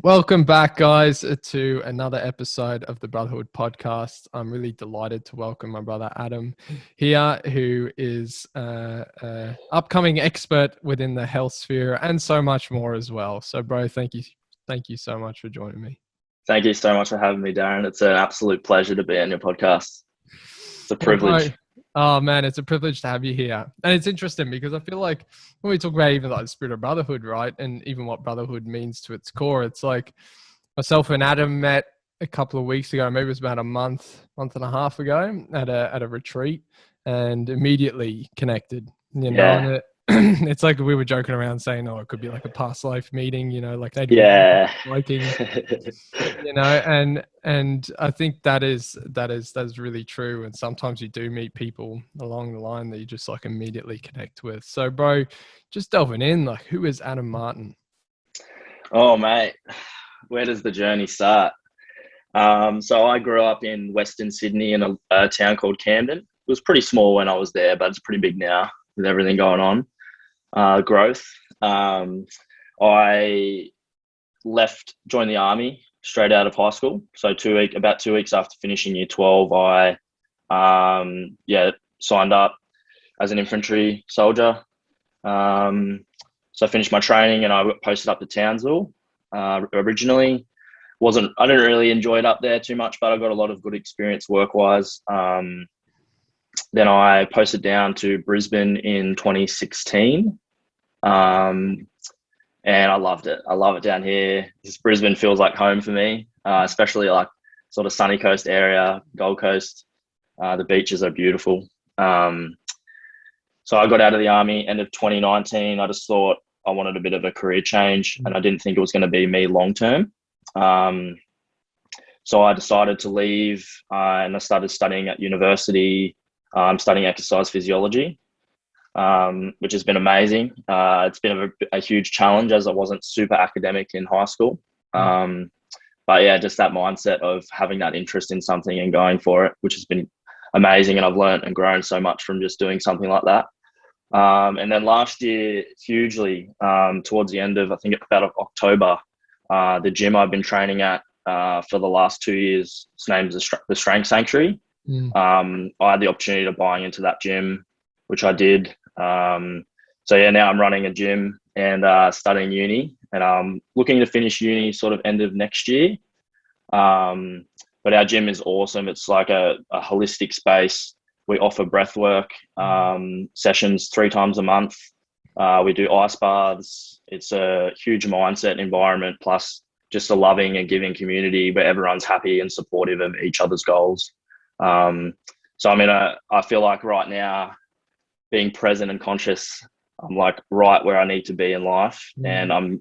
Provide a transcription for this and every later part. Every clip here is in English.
Welcome back, guys, to another episode of the Brotherhood podcast. I'm really delighted to welcome my brother Adam here, who is an upcoming expert within the health sphere and so much more as well. So, bro, thank you so much for joining me. Thank you so much for having me, Darren. It's an absolute pleasure to be on your podcast. It's a privilege. Bro, oh man, it's a privilege to have you here. And it's interesting because I feel like when we talk about even like the spirit of brotherhood, right? And even what brotherhood means to its core, it's like myself and Adam met a couple of weeks ago, maybe it was about a month and a half ago at a retreat, and immediately connected, and it's like we were joking around saying, oh, it could be like a past life meeting, like they'd liking, and I think that is really true. And sometimes you do meet people along the line that you just like immediately connect with. So, bro, just delving in, like, who is Adam Martin? Oh, mate, where does the journey start? So I grew up in Western Sydney in a town called Camden. It was pretty small when I was there, but it's pretty big now with everything going on, growth. I joined the army straight out of high school. So about 2 weeks after finishing year 12, I signed up as an infantry soldier. So I finished my training and I got posted up to Townsville. Originally, I didn't really enjoy it up there too much, but I got a lot of good experience work-wise. Then I posted down to Brisbane in 2016. And I loved it. I love it down here. Brisbane feels like home for me, especially like sort of sunny coast area, Gold Coast. The beaches are beautiful. So I got out of the army end of 2019. I just thought I wanted a bit of a career change, and I didn't think it was going to be me long term. So I decided to leave, and I started studying at university. I'm studying exercise physiology, which has been amazing. It's been a huge challenge as I wasn't super academic in high school. But yeah, just that mindset of having that interest in something and going for it, which has been amazing. And I've learned and grown so much from just doing something like that. And then last year, hugely, towards the end of, I think about October, the gym I've been training at for the last 2 years, its name is the Strength Sanctuary. I had the opportunity to buy into that gym, which I did. So yeah, now I'm running a gym and studying uni, and I'm looking to finish uni sort of end of next year. But our gym is awesome. It's like a holistic space. We offer breathwork sessions 3 times a month. We do ice baths. It's a huge mindset environment, plus just a loving and giving community where everyone's happy and supportive of each other's goals. So I mean, I feel like right now, being present and conscious, I'm like right where I need to be in life, and I'm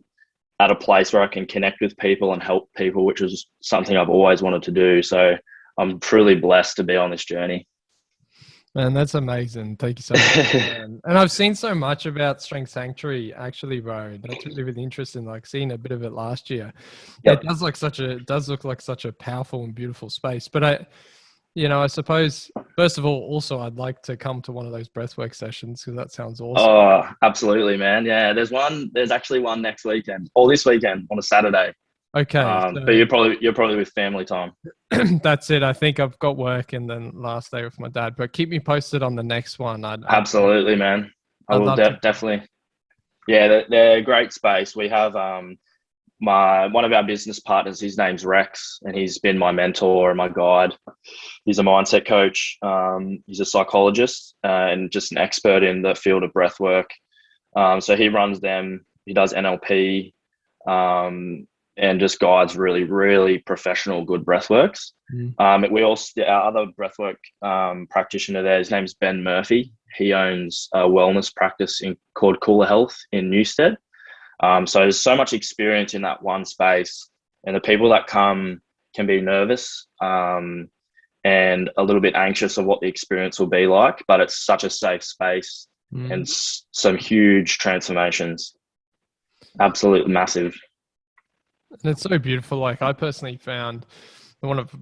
at a place where I can connect with people and help people, which is something I've always wanted to do. So I'm truly blessed to be on this journey. Man, that's amazing. Thank you so much. And I've seen so much about Strength Sanctuary, actually, bro. That's really interesting. Like seeing a bit of it last year. Yep. It does look like such a powerful and beautiful space. But I suppose, first of all, also I'd like to come to one of those breathwork sessions because that sounds awesome. Oh, absolutely, man. Yeah, there's actually one next weekend, or this weekend on a Saturday. Okay. But you're probably with family time. That's it. I think I've got work and then last day with my dad, but keep me posted on the next one. Absolutely, man. I will definitely. Yeah, they're a great space. We have one of our business partners, his name's Rex, and he's been my mentor and my guide. He's a mindset coach. He's a psychologist and just an expert in the field of breath work. So he runs them. He does NLP and just guides really, really professional, good breathworks. We also, our other breathwork practitioner there, his name's Ben Murphy. He owns a wellness practice called Cooler Health in Newstead. So there's so much experience in that one space, and the people that come can be nervous and a little bit anxious of what the experience will be like, but it's such a safe space and some huge transformations. Absolutely massive. And it's so beautiful. Like I personally found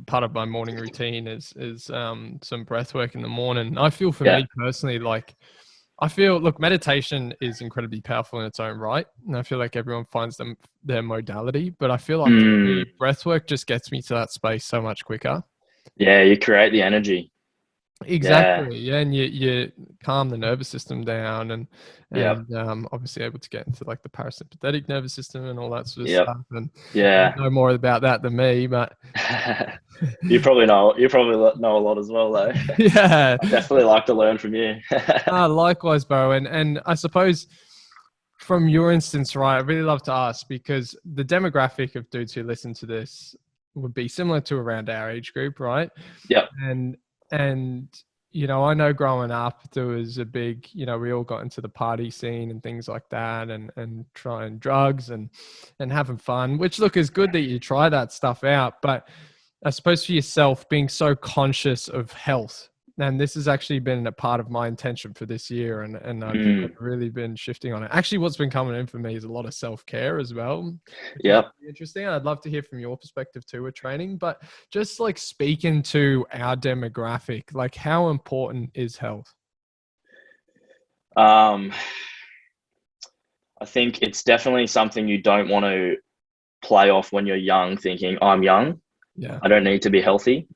part of my morning routine is some breath work in the morning. I feel for me personally, like I feel, look, meditation is incredibly powerful in its own right. And I feel like everyone finds their modality, but I feel like for me, breath work just gets me to that space so much quicker. Yeah, you create the energy. Yeah. Exactly. Yeah. And you calm the nervous system down and, Yep. obviously able to get into like the parasympathetic nervous system and all that sort of Yep. stuff. And you Yeah. know more about that than me, but You probably know a lot as well though. yeah. I definitely like to learn from you. Likewise, Bo. And I suppose from your instance, right, I really love to ask because the demographic of dudes who listen to this would be similar to around our age group, right? Yep. And you know, I know growing up there was a big, you know, we all got into the party scene and things like that, and trying drugs and having fun, which look is good that you try that stuff out, but I suppose for yourself being so conscious of health, and this has actually been a part of my intention for this year, and I've really been shifting on it. Actually, what's been coming in for me is a lot of self-care as well, which is Yep. really interesting. I'd love to hear from your perspective too with training, but just like speaking to our demographic, like how important is health? I think it's definitely something you don't want to play off when you're young, thinking I'm young, Yeah. I don't need to be healthy.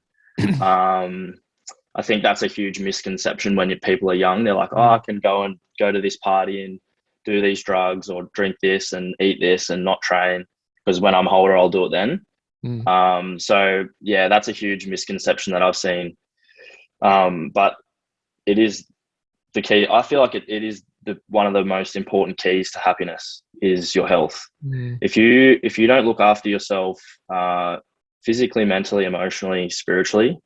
I think that's a huge misconception when people are young. They're like, oh, I can go to this party and do these drugs or drink this and eat this and not train because when I'm older, I'll do it then. So yeah, that's a huge misconception that I've seen. But it is the key. I feel like it is one of the most important keys to happiness is your health. If you don't look after yourself, physically, mentally, emotionally, spiritually,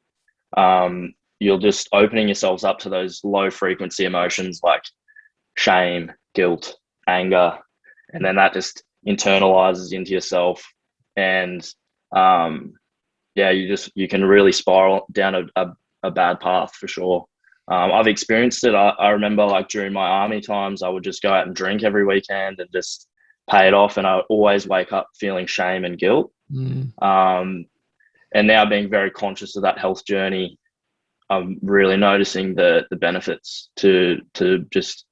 you're just opening yourselves up to those low frequency emotions like shame, guilt, anger, and then that just internalizes into yourself. And yeah, you can really spiral down a bad path for sure. I've experienced it. I remember like during my army times, I would just go out and drink every weekend and just pay it off. And I would always wake up feeling shame and guilt. And now being very conscious of that health journey, I'm really noticing the benefits to just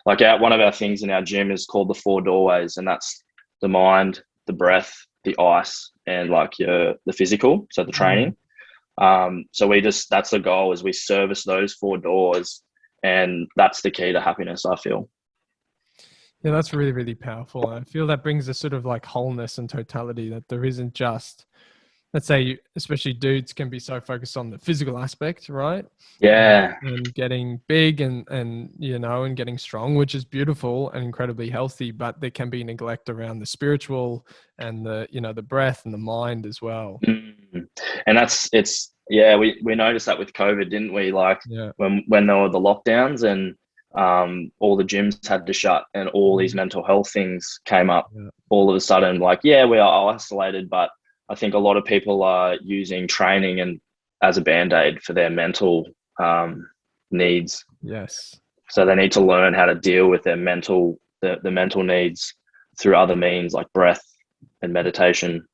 like one of our things in our gym is called the 4 doorways, and that's the mind, the breath, the ice, and like the physical, so the training. So that's the goal, is we service those 4 doors, and that's the key to happiness, I feel. Yeah, that's really, really powerful. I feel that brings a sort of like wholeness and totality, that there isn't just, let's say, especially dudes can be so focused on the physical aspect, right? Yeah. And getting big and you know, and getting strong, which is beautiful and incredibly healthy, but there can be neglect around the spiritual and the, you know, the breath and the mind as well. And yeah, we noticed that with COVID, didn't we? Like when there were the lockdowns and all the gyms had to shut and all these mental health things came up all of a sudden. Like, yeah, we are isolated, but I think a lot of people are using training and as a band-aid for their mental needs. Yes. So they need to learn how to deal with their mental needs through other means like breath and meditation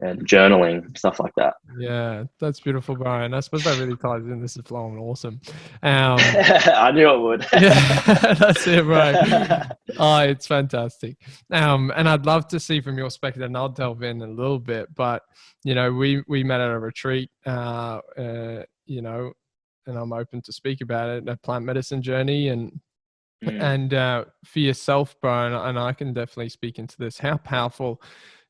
and journaling, stuff like that. Yeah, that's beautiful, Brian. I suppose that really ties in. This is flowing awesome. I knew it would. Yeah, that's it, right? Oh, it's fantastic. And I'd love to see from your perspective, and I'll delve in a little bit, but you know, we met at a retreat, you know, and I'm open to speak about it, a plant medicine journey, and for yourself, Brian, and I can definitely speak into this, how powerful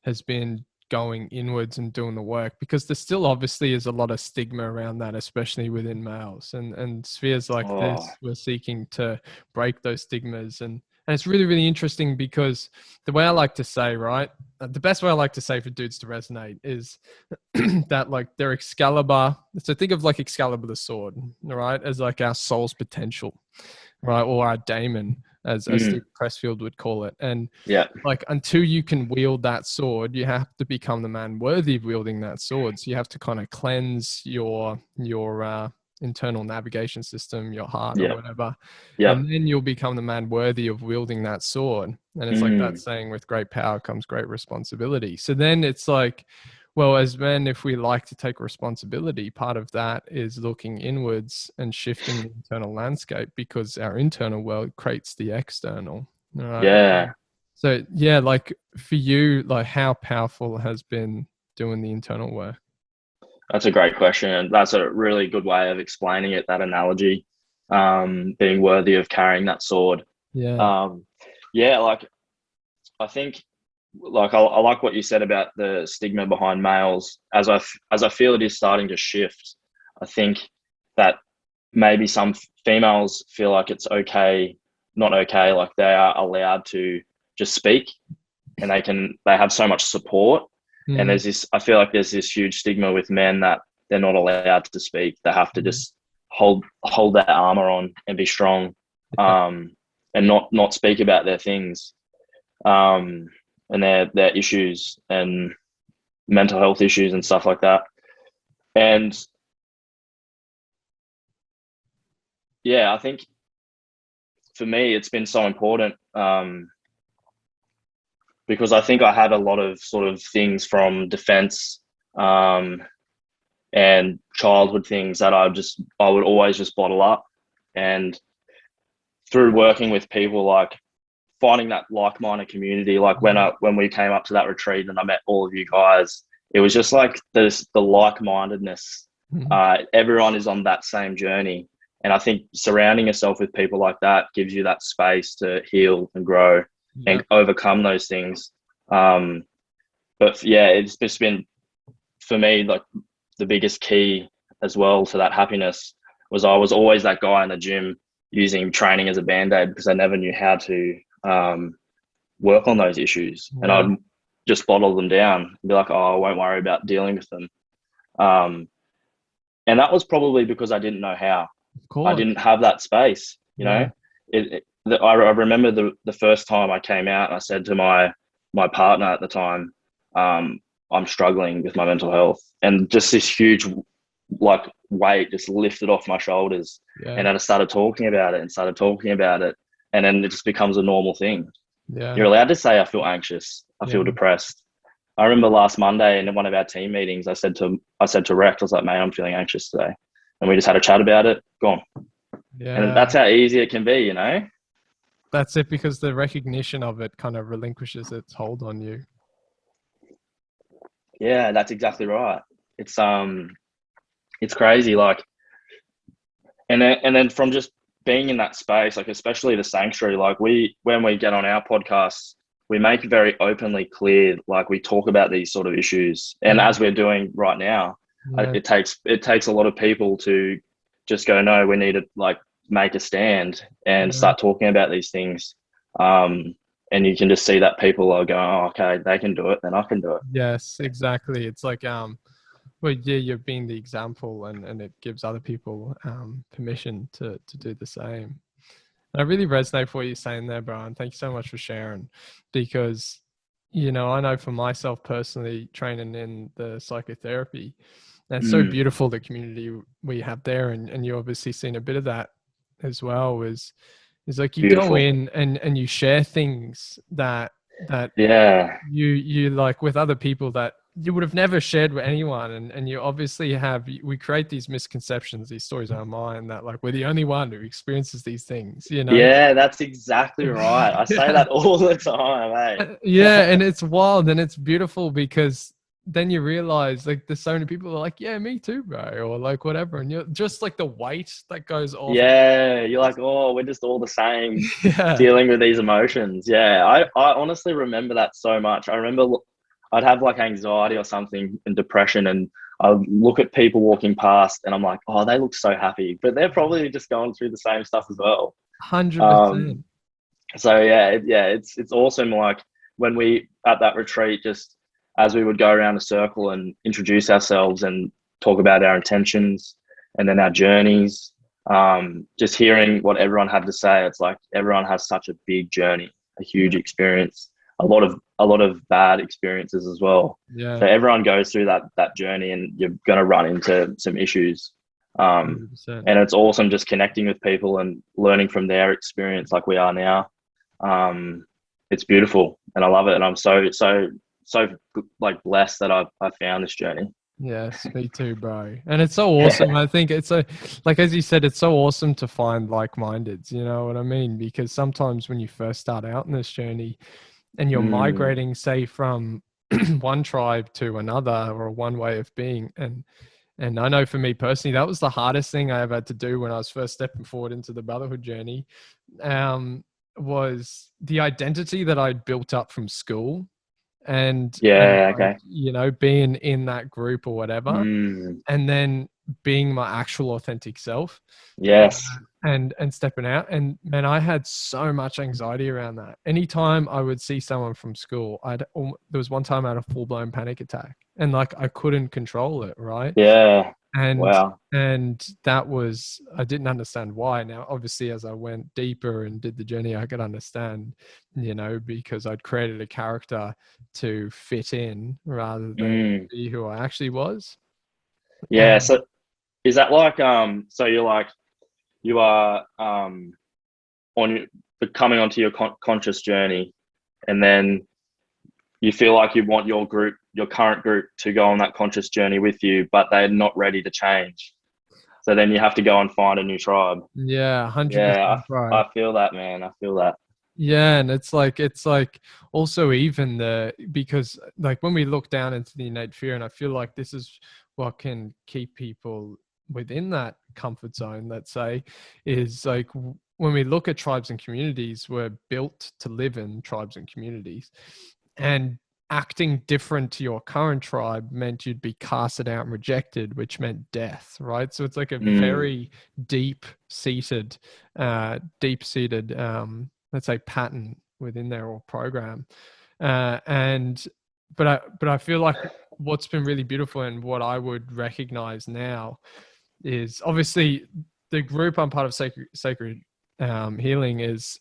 has been going inwards and doing the work, because there still obviously is a lot of stigma around that, especially within males, and spheres like this, we're seeking to break those stigmas. And it's really, really interesting, because the way I like to say, right, the best way I like to say for dudes to resonate is that like they're Excalibur. So think of like Excalibur the sword, right, as like our soul's potential, right, or our daemon, as Steve Pressfield would call it. And like, until you can wield that sword, you have to become the man worthy of wielding that sword. So you have to kind of cleanse your internal navigation system, your heart or whatever. And then you'll become the man worthy of wielding that sword. And it's like that saying, with great power comes great responsibility. So then it's like, well, as men, if we like to take responsibility, part of that is looking inwards and shifting the internal landscape, because our internal world creates the external. Right. Yeah, So yeah, like for you, like how powerful has been doing the internal work? that's a great question. And that's a really good way of explaining it, that analogy, being worthy of carrying that sword. Yeah. Um, yeah, like I think, like I like what you said about the stigma behind males. As I feel it is starting to shift, I think that maybe some females feel like it's okay, not okay, like they are allowed to just speak, and they have so much support. And Mm. I feel like there's this huge stigma with men that they're not allowed to speak. They have to just hold that armor on and be strong, Yeah. and not speak about their things, and their issues and mental health issues and stuff like that. And yeah, I think for me it's been so important, because I think I had a lot of sort of things from defense, and childhood things that I would always just bottle up. And through working with people, like finding that like-minded community, like when we came up to that retreat and I met all of you guys, it was just like the like-mindedness. Everyone is on that same journey, and I think surrounding yourself with people like that gives you that space to heal and grow and overcome those things. But yeah, it's just been, for me, like the biggest key as well to that happiness was I was always that guy in the gym using training as a band-aid, because I never knew how to work on those issues. And I'd just bottle them down and be like, oh, I won't worry about dealing with them. And that was probably because I didn't know how. Of course. I didn't have that space, you know. I remember the first time I came out and I said to my partner at the time, I'm struggling with my mental health, and just this huge like weight just lifted off my shoulders. And then I started talking about it, and then it just becomes a normal thing. You're allowed to say, I feel anxious, I feel depressed. I remember last Monday in one of our team meetings, I said to Rex, I was like, mate, I'm feeling anxious today. And we just had a chat about it, gone. And that's how easy it can be, you know? That's it, because the recognition of it kind of relinquishes its hold on you. Yeah, that's exactly right. It's crazy. Like, and then from just being in that space, like especially the sanctuary, like when we get on our podcasts, we make it very openly clear, like we talk about these sort of issues. And as we're doing right now, it takes a lot of people to just go, no, we need to like make a stand and start talking about these things. And you can just see that people are going, oh, okay, they can do it, then I can do it. Yes, exactly. It's like, well, yeah, you're being the example, and it gives other people permission to do the same. And I really resonate with what you're saying there, Brian. Thank you so much for sharing, because, you know, I know for myself personally, training in the psychotherapy, and it's so beautiful, the community we have there, and you obviously seen a bit of that as well, is like you Beautiful. go in and you share things that you like with other people that you would have never shared with anyone, and you obviously we create these misconceptions, these stories in our mind that like we're the only one who experiences these things, you know. Yeah, that's exactly right. I say that all the time, eh? Yeah, and it's wild and it's beautiful, because then you realize like there's so many people who are like, yeah, me too, bro, or like whatever, and you're just like the weight that goes off. Yeah, you're like, oh, we're just all the same, dealing with these emotions. Yeah, I honestly remember that so much. I remember I'd have like anxiety or something and depression, and I'd look at people walking past and I'm like, oh, they look so happy, but they're probably just going through the same stuff as well. 100%. So it's awesome. Like when we at that retreat, just as we would go around the circle and introduce ourselves and talk about our intentions and then our journeys, just hearing what everyone had to say, it's like everyone has such a big journey, a huge experience, a lot of bad experiences as well. So everyone goes through that journey, and you're going to run into some issues. And it's awesome just connecting with people and learning from their experience like we are now. It's beautiful, and I love it, and I'm so so like blessed that I found this journey. Yes, me too, bro. And it's so awesome. I think it's so, like, as you said, it's so awesome to find like-mindeds, you know what I mean? Because sometimes when you first start out in this journey and you're Mm, migrating, say, from one tribe to another or one way of being, and I know for me personally, that was the hardest thing I ever had to do when I was first stepping forward into the Brotherhood journey, um, was the identity that I'd built up from school and yeah. like, Okay. you know, being in that group or whatever, Mm, and then being my actual authentic self, yes. and stepping out. And man, I had so much anxiety around that. Anytime I would see someone from school, there was one time I had a full-blown panic attack, and like I couldn't control it, right? Yeah. and Wow. and that was, I didn't understand why. Now obviously as I went deeper and did the journey, I could understand, you know, because I'd created a character to fit in rather than Mm, be who I actually was. yeah. And So is that like so you're like you are on coming onto your conscious journey, and then you feel like you want your group, your current group, to go on that conscious journey with you, but they're not ready to change. So then you have to go and find a new tribe. yeah, Yeah, 100% right. I feel that, man. I feel that. Yeah, and it's like also even the, because like when we look down into the innate fear, and I feel like this is what can keep people within that comfort zone, let's say, is like when we look at tribes and communities, we're built to live in tribes and communities, and acting different to your current tribe meant you'd be casted out and rejected, which meant death, right? So it's like a Mm, very deep seated let's say pattern within there, or program. And but I feel like what's been really beautiful and what I would recognize now is obviously the group I'm part of, Sacred Healing, is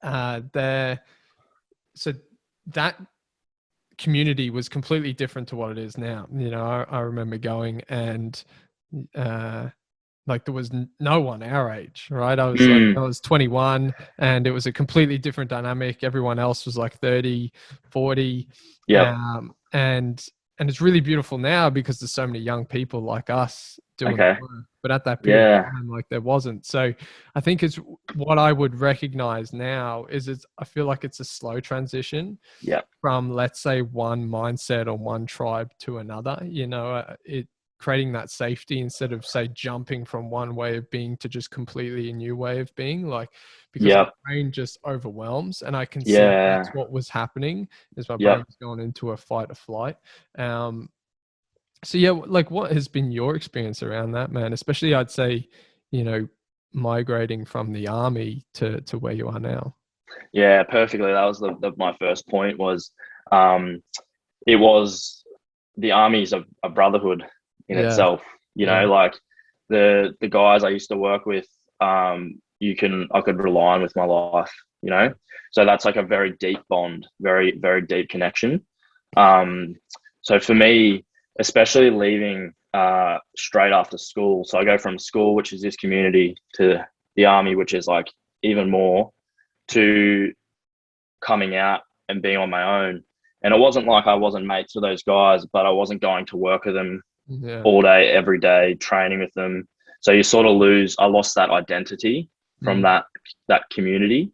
there. So that community was completely different to what it is now. You know, I remember going, and uh like there was no one our age, right? I mm, was 21, and it was a completely different dynamic. Everyone else was like 30, 40. yep. And it's really beautiful now because there's so many young people like us doing the Okay. work, but at that period Yeah. of time, like there wasn't. So I think it's what I would recognize now is I feel like it's a slow transition Yep. from, let's say, one mindset or one tribe to another, you know, it creating that safety instead of, say, jumping from one way of being to just completely a new way of being, like, because my Yep. brain just overwhelms, and I can see Yeah. that's what was happening, is my brain Yep. was going into a fight or flight. um so yeah, like what has been your experience around that, man? Especially, I'd say, you know, migrating from the army to where you are now. Yeah. Perfectly. That was my first point was, um, it was the army's a brotherhood in Yeah, itself. You yeah. know, like the guys I used to work with, I could rely on with my life. You know, so that's like a very deep bond, very very deep connection. Um, so for me, especially leaving straight after school, so I go from school, which is this community, to the army, which is like even more, to coming out and being on my own. And it wasn't like I wasn't mates with those guys, but I wasn't going to work with them Yeah. all day, every day, training with them. So you sort of I lost that identity from Mm. that community.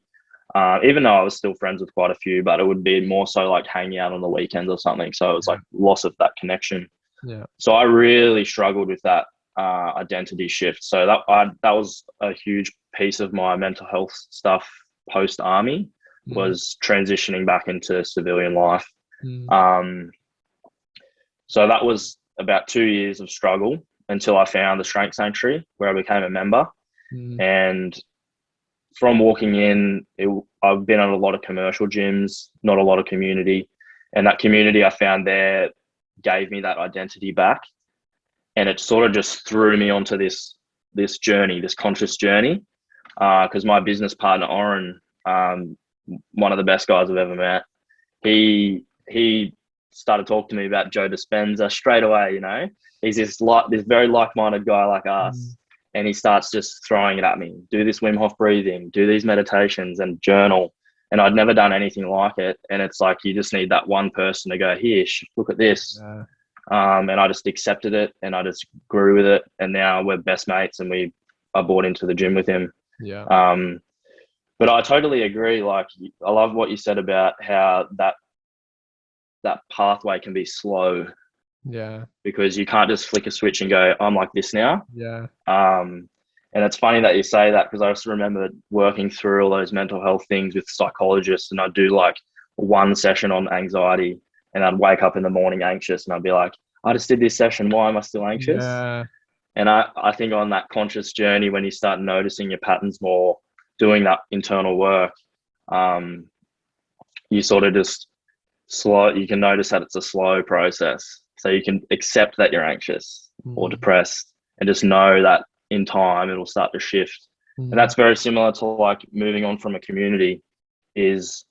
Even though I was still friends with quite a few, but it would be more so like hanging out on the weekends or something. So it was Yeah. like loss of that connection. Yeah. So I really struggled with that identity shift. So that was a huge piece of my mental health stuff post army, Mm. was transitioning back into civilian life. Mm. Um, so that was about 2 years of struggle until I found the Strength Sanctuary, where I became a member. Mm. And from walking in, I've been at a lot of commercial gyms, not a lot of community. And that community I found there gave me that identity back. And it sort of just threw me onto this journey, this conscious journey. Because my business partner, Oren, one of the best guys I've ever met, he started talking to me about Joe Dispenza straight away. You know, he's this very like-minded guy like Mm. us, and he starts just throwing it at me. Do this Wim Hof breathing, do these meditations, and journal. and I'd never done anything like it. And it's like you just need that one person to go, here, look at this. Yeah. And I just accepted it, and I just grew with it, and now we're best mates, and I bought into the gym with him. Yeah. But I totally agree. Like, I love what you said about how that pathway can be slow. Yeah. Because you can't just flick a switch and go, I'm like this now. Yeah. And it's funny that you say that, because I just remember working through all those mental health things with psychologists, and I'd do like one session on anxiety, and I'd wake up in the morning anxious, and I'd be like, I just did this session. Why am I still anxious? Yeah. And I think on that conscious journey, when you start noticing your patterns more, doing that internal work, you sort of just you can notice that it's a slow process. So you can accept that you're anxious or depressed, and just know that in time it'll start to shift. And that's very similar to like moving on from a community, is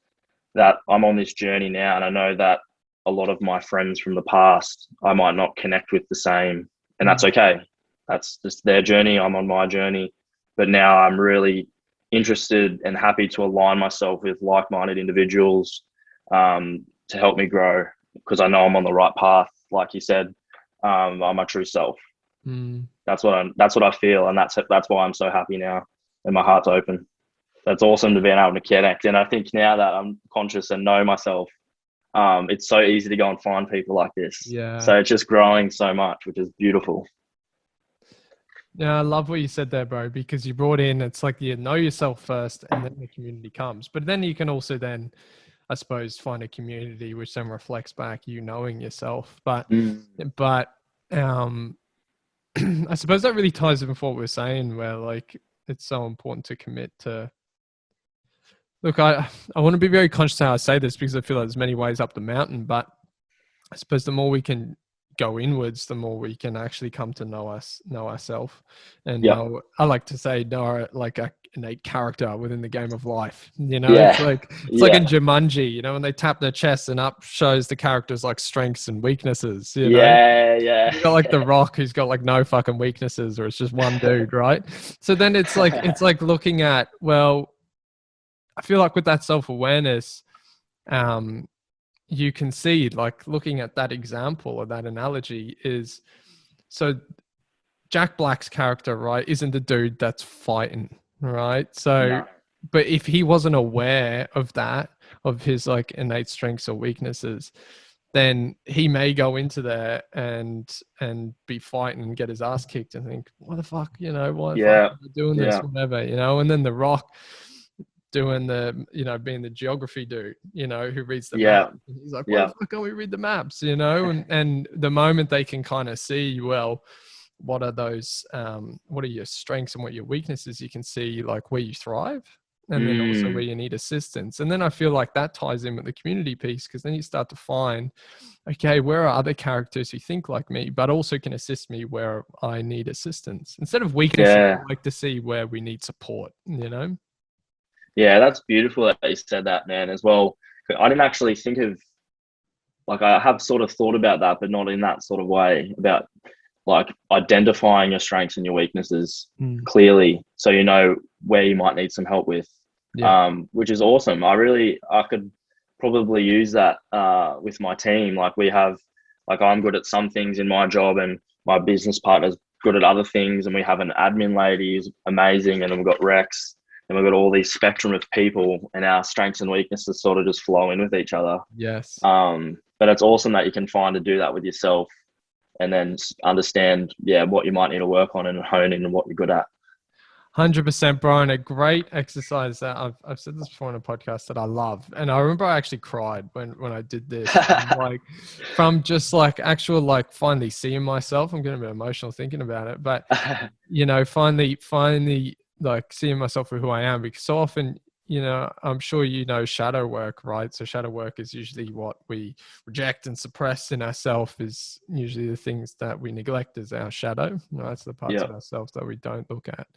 that I'm on this journey now, and I know that a lot of my friends from the past, I might not connect with the same, and that's okay. That's just their journey. I'm on my journey. But now I'm really interested and happy to align myself with like-minded individuals to help me grow, because I know I'm on the right path. Like you said, I'm my true self. That's what I feel, and that's why I'm so happy now, and my heart's open. That's awesome to be able to connect. And I think now that I'm conscious and know myself, it's so easy to go and find people like this. Yeah. So it's just growing so much, which is beautiful. Yeah, I love what you said there, bro, because you brought in, it's like you know yourself first, and then the community comes. But then you can also then, I suppose, find a community which then reflects back you knowing yourself. But I suppose that really ties in with what we're saying, where like it's so important to commit to. Look, I want to be very conscious how I say this, because I feel like there's many ways up the mountain, but I suppose the more we can go inwards, the more we can actually come to know ourselves, and know, I like to say, know like a innate character within the game of life. You know, it's like in Jumanji, you know, when they tap their chest and up shows the character's like strengths and weaknesses, you know? You got like The Rock, who's got like no fucking weaknesses, or it's just one dude, right? So then it's like looking at, well, I feel like with that self-awareness, you can see, like looking at that example or that analogy is, so Jack Black's character, right, isn't the dude that's fighting, right? So, but if he wasn't aware of that, of his like innate strengths or weaknesses, then he may go into there and be fighting and get his ass kicked and think, what the fuck, you know, why the fuck am I doing this, whatever, you know? And then The Rock doing the, you know, being the geography dude, you know, who reads the map. And he's like, why the fuck can't we read the maps, you know? And the moment they can kind of see, well, what are those, what are your strengths and what your weaknesses, you can see like where you thrive, and then also where you need assistance. And then I feel like that ties in with the community piece, because then you start to find, okay, where are other characters who think like me, but also can assist me where I need assistance? Instead of weakness, I like to see where we need support, you know? Yeah, that's beautiful that you said that, man, as well. I didn't actually think of, like, I have sort of thought about that, but not in that sort of way, about like identifying your strengths and your weaknesses clearly, so you know where you might need some help with, which is awesome. I could probably use that with my team. Like I'm good at some things in my job, and my business partner's good at other things, and we have an admin lady who's amazing, and then we've got Rex, and we've got all these spectrum of people, and our strengths and weaknesses sort of just flow in with each other. Yes. But it's awesome that you can find to do that with yourself, and then understand, what you might need to work on and hone in and what you're good at. 100%, Brian. A great exercise that I've said this before in a podcast that I love. And I remember I actually cried when I did this, like from just like actual, like finally seeing myself. I'm getting a bit emotional thinking about it, but you know, finally like seeing myself for who I am, because so often, you know, I'm sure you know shadow work, right? So shadow work is usually what we reject and suppress in ourselves, is usually the things that we neglect as our shadow. Right? It's the parts of ourselves that we don't look at.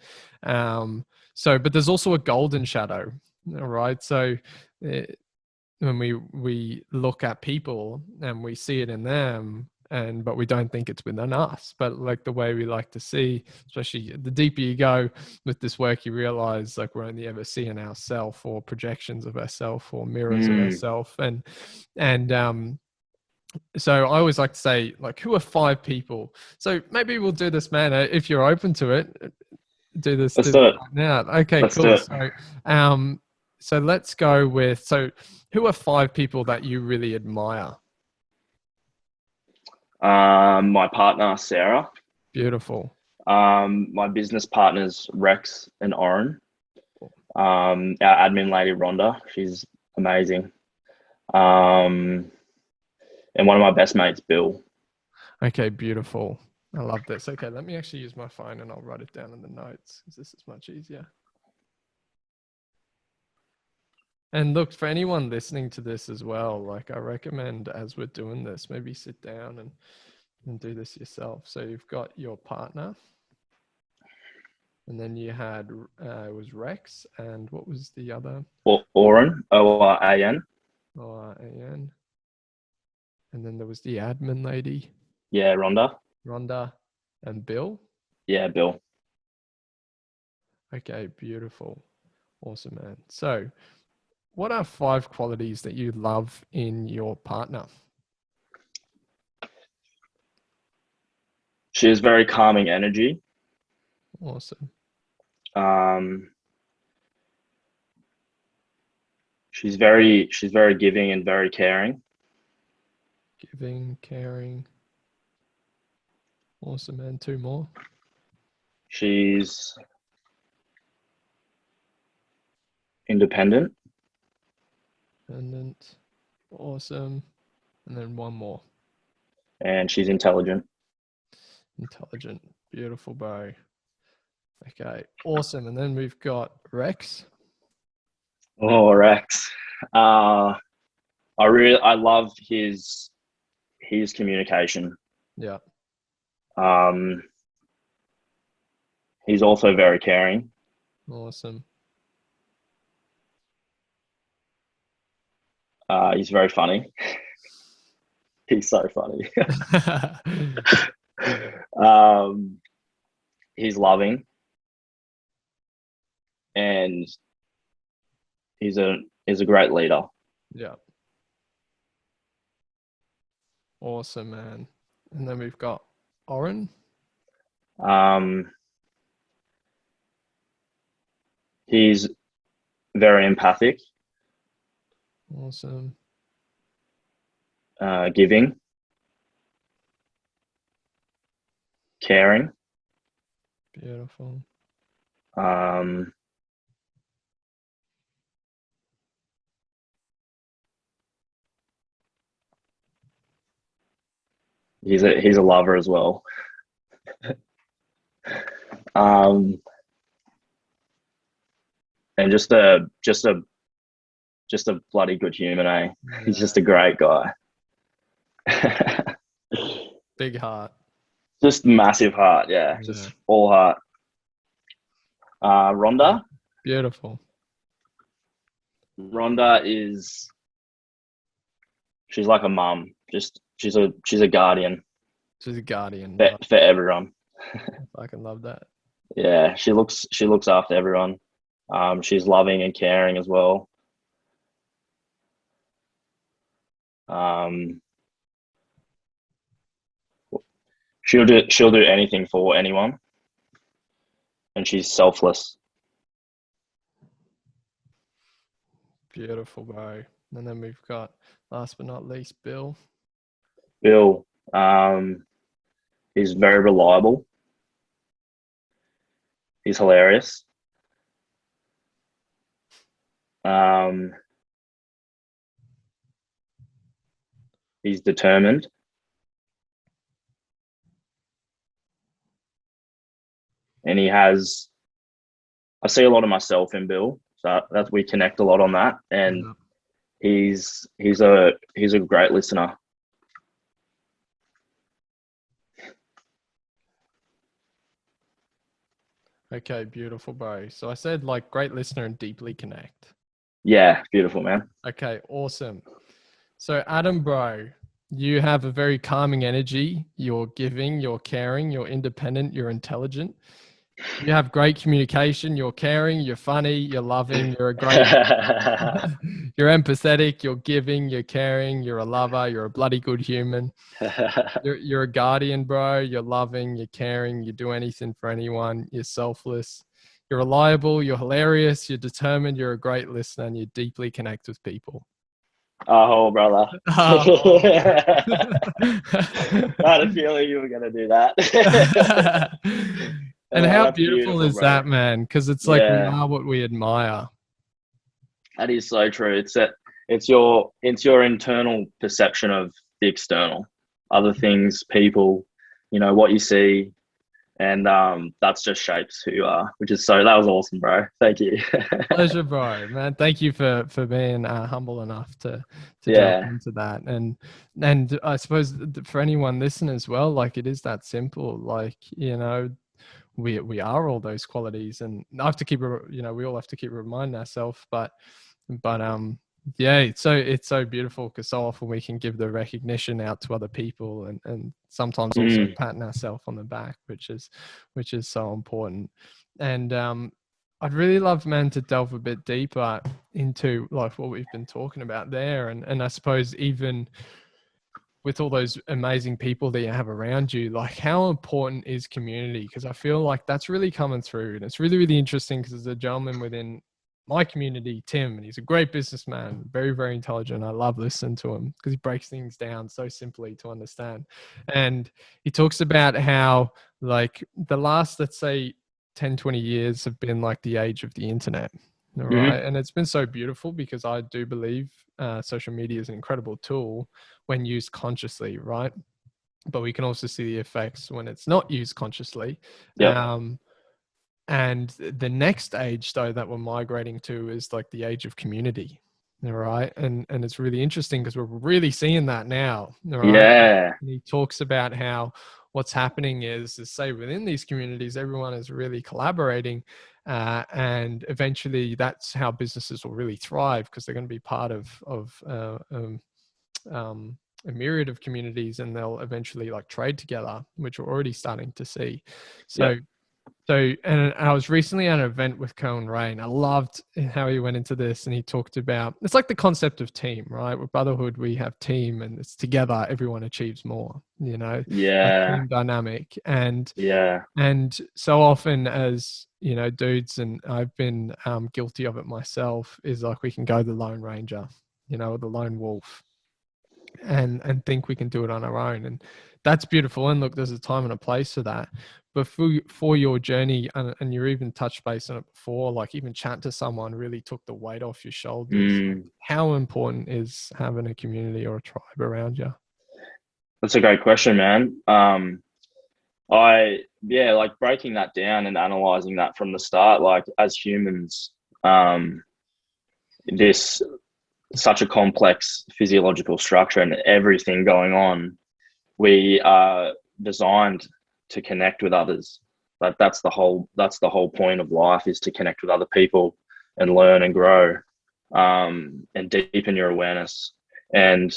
But there's also a golden shadow, right? So when we look at people and we see it in them, but we don't think it's within us. But like the way we like to see, especially the deeper you go with this work, you realize like we're only ever seeing ourselves or projections of ourselves or mirrors of ourselves. And so I always like to say, like, who are 5 people? So maybe we'll do this, man, if you're open to it. Do this Let's do it. right now. Okay, Let's do cool. it. So let's go with, so who are 5 people that you really admire? My partner, Sarah. Beautiful. My business partners, Rex and Oren. Our admin lady, Rhonda. She's amazing. And one of my best mates, Bill. Okay, beautiful. I love this. Okay, let me actually use my phone and I'll write it down in the notes because this is much easier. And look, for anyone listening to this as well, like I recommend as we're doing this, maybe sit down and do this yourself. So you've got your partner, and then you had, it was Rex, and what was the other? Oren, Oran. O-R-A-N. And then there was the admin lady. Yeah, Rhonda. Rhonda and Bill. Yeah, Bill. Okay, beautiful. Awesome, man. So what are 5 qualities that you love in your partner? She has very calming energy. Awesome. She's very giving and very caring. Giving, caring. Awesome, man. 2 more. She's independent. Independent. Awesome. And then 1 more. And she's intelligent. Intelligent. Beautiful, bro. Okay, awesome. And then we've got Rex. Oh, Rex. I love his communication. Yeah. He's also very caring. Awesome. He's very funny. He's so funny. He's loving, and he's a great leader. Yeah. Awesome, man. And then we've got Oren. He's very empathic. Awesome. Giving, caring. Beautiful. He's a lover as well. And just a bloody good human, eh? Yeah. He's just a great guy. Big heart. Just massive heart, yeah. Just all heart. Rhonda. Beautiful. Rhonda she's like a mum. She's a guardian. She's a guardian for everyone. I can love that. Yeah, she looks after everyone. She's loving and caring as well. She'll do anything for anyone, and she's selfless. Beautiful, bro. And then we've got, last but not least, Bill. Bill, he's very reliable. He's hilarious. He's determined. And I see a lot of myself in Bill, so that we connect a lot on that. And he's a great listener. Okay, beautiful, bro. So I said like great listener and deeply connect. Yeah, beautiful, man. Okay, awesome. So Adam, bro, You have a very calming energy. You're giving, you're caring, you're independent, you're intelligent. You have great communication. You're caring, you're funny, you're loving, you're a great, you're empathetic, you're giving, you're caring, you're a lover, you're a bloody good human. You're a guardian, bro. You're loving, you're caring, you do anything for anyone, you're selfless, you're reliable, you're hilarious, you're determined, you're a great listener, and you deeply connect with people. Oh, brother. Oh. I had a feeling you were going to do that. And how That's beautiful beautiful, is bro. that, man? Because it's like we Yeah, are what we admire. that is so true. It's your internal perception of the external, other things, people, what you see, and that's just shapes who you are, which is that was awesome, bro. Thank you. Pleasure, bro, man. Thank you for being humble enough to delve Yeah. into that. And I suppose for anyone listening as well, like it is that simple. Like, we are all those qualities, and I have to keep we all have to keep reminding ourselves. But yeah, it's so beautiful because so often we can give the recognition out to other people, and sometimes also Mm. patting ourselves on the back, which is so important. And I'd really love, man, to delve a bit deeper into like what we've been talking about there, and I suppose even with all those amazing people that you have around you, like how important is community? Because I feel like that's really coming through, and it's really, really interesting because there's a gentleman within my community, Tim, and he's a great businessman, very, very intelligent. I love listening to him because he breaks things down so simply to understand. And he talks about how like the last, let's say, 10, 20 years have been like the age of the internet. All Hmm. right. And it's been so beautiful because I do believe social media is an incredible tool when used consciously, right? But we can also see the effects when it's not used consciously. Yep. And the next age, though, that we're migrating to is like the age of community. All right. And it's really interesting because we're really seeing that now. All right. Yeah. And he talks about how what's happening is say within these communities, everyone is really collaborating. And eventually that's how businesses will really thrive because they're going to be part of a myriad of communities, and they'll eventually like trade together, which we're already starting to see. So, Yep. and I was recently at an event with Cohen Ray, and I loved how he went into this, and he talked about it's like the concept of team, right? With Brotherhood, we have team, and it's together, everyone achieves more. That Yeah. team dynamic, and Yeah. and so often as dudes, and I've been guilty of it myself, is like we can go the Lone Ranger, or the lone wolf, and think we can do it on our own, and that's beautiful. And look, there's a time and a place for that, but for your journey, and you even touched base on it before, like even chat to someone really took the weight off your shoulders. Mm. How important is having a community or a tribe around you? That's a great question, man. Like breaking that down and analyzing that from the start, like as humans, this such a complex physiological structure and everything going on, we are designed to connect with others. Like that's the whole point of life, is to connect with other people and learn and grow, and deepen your awareness. And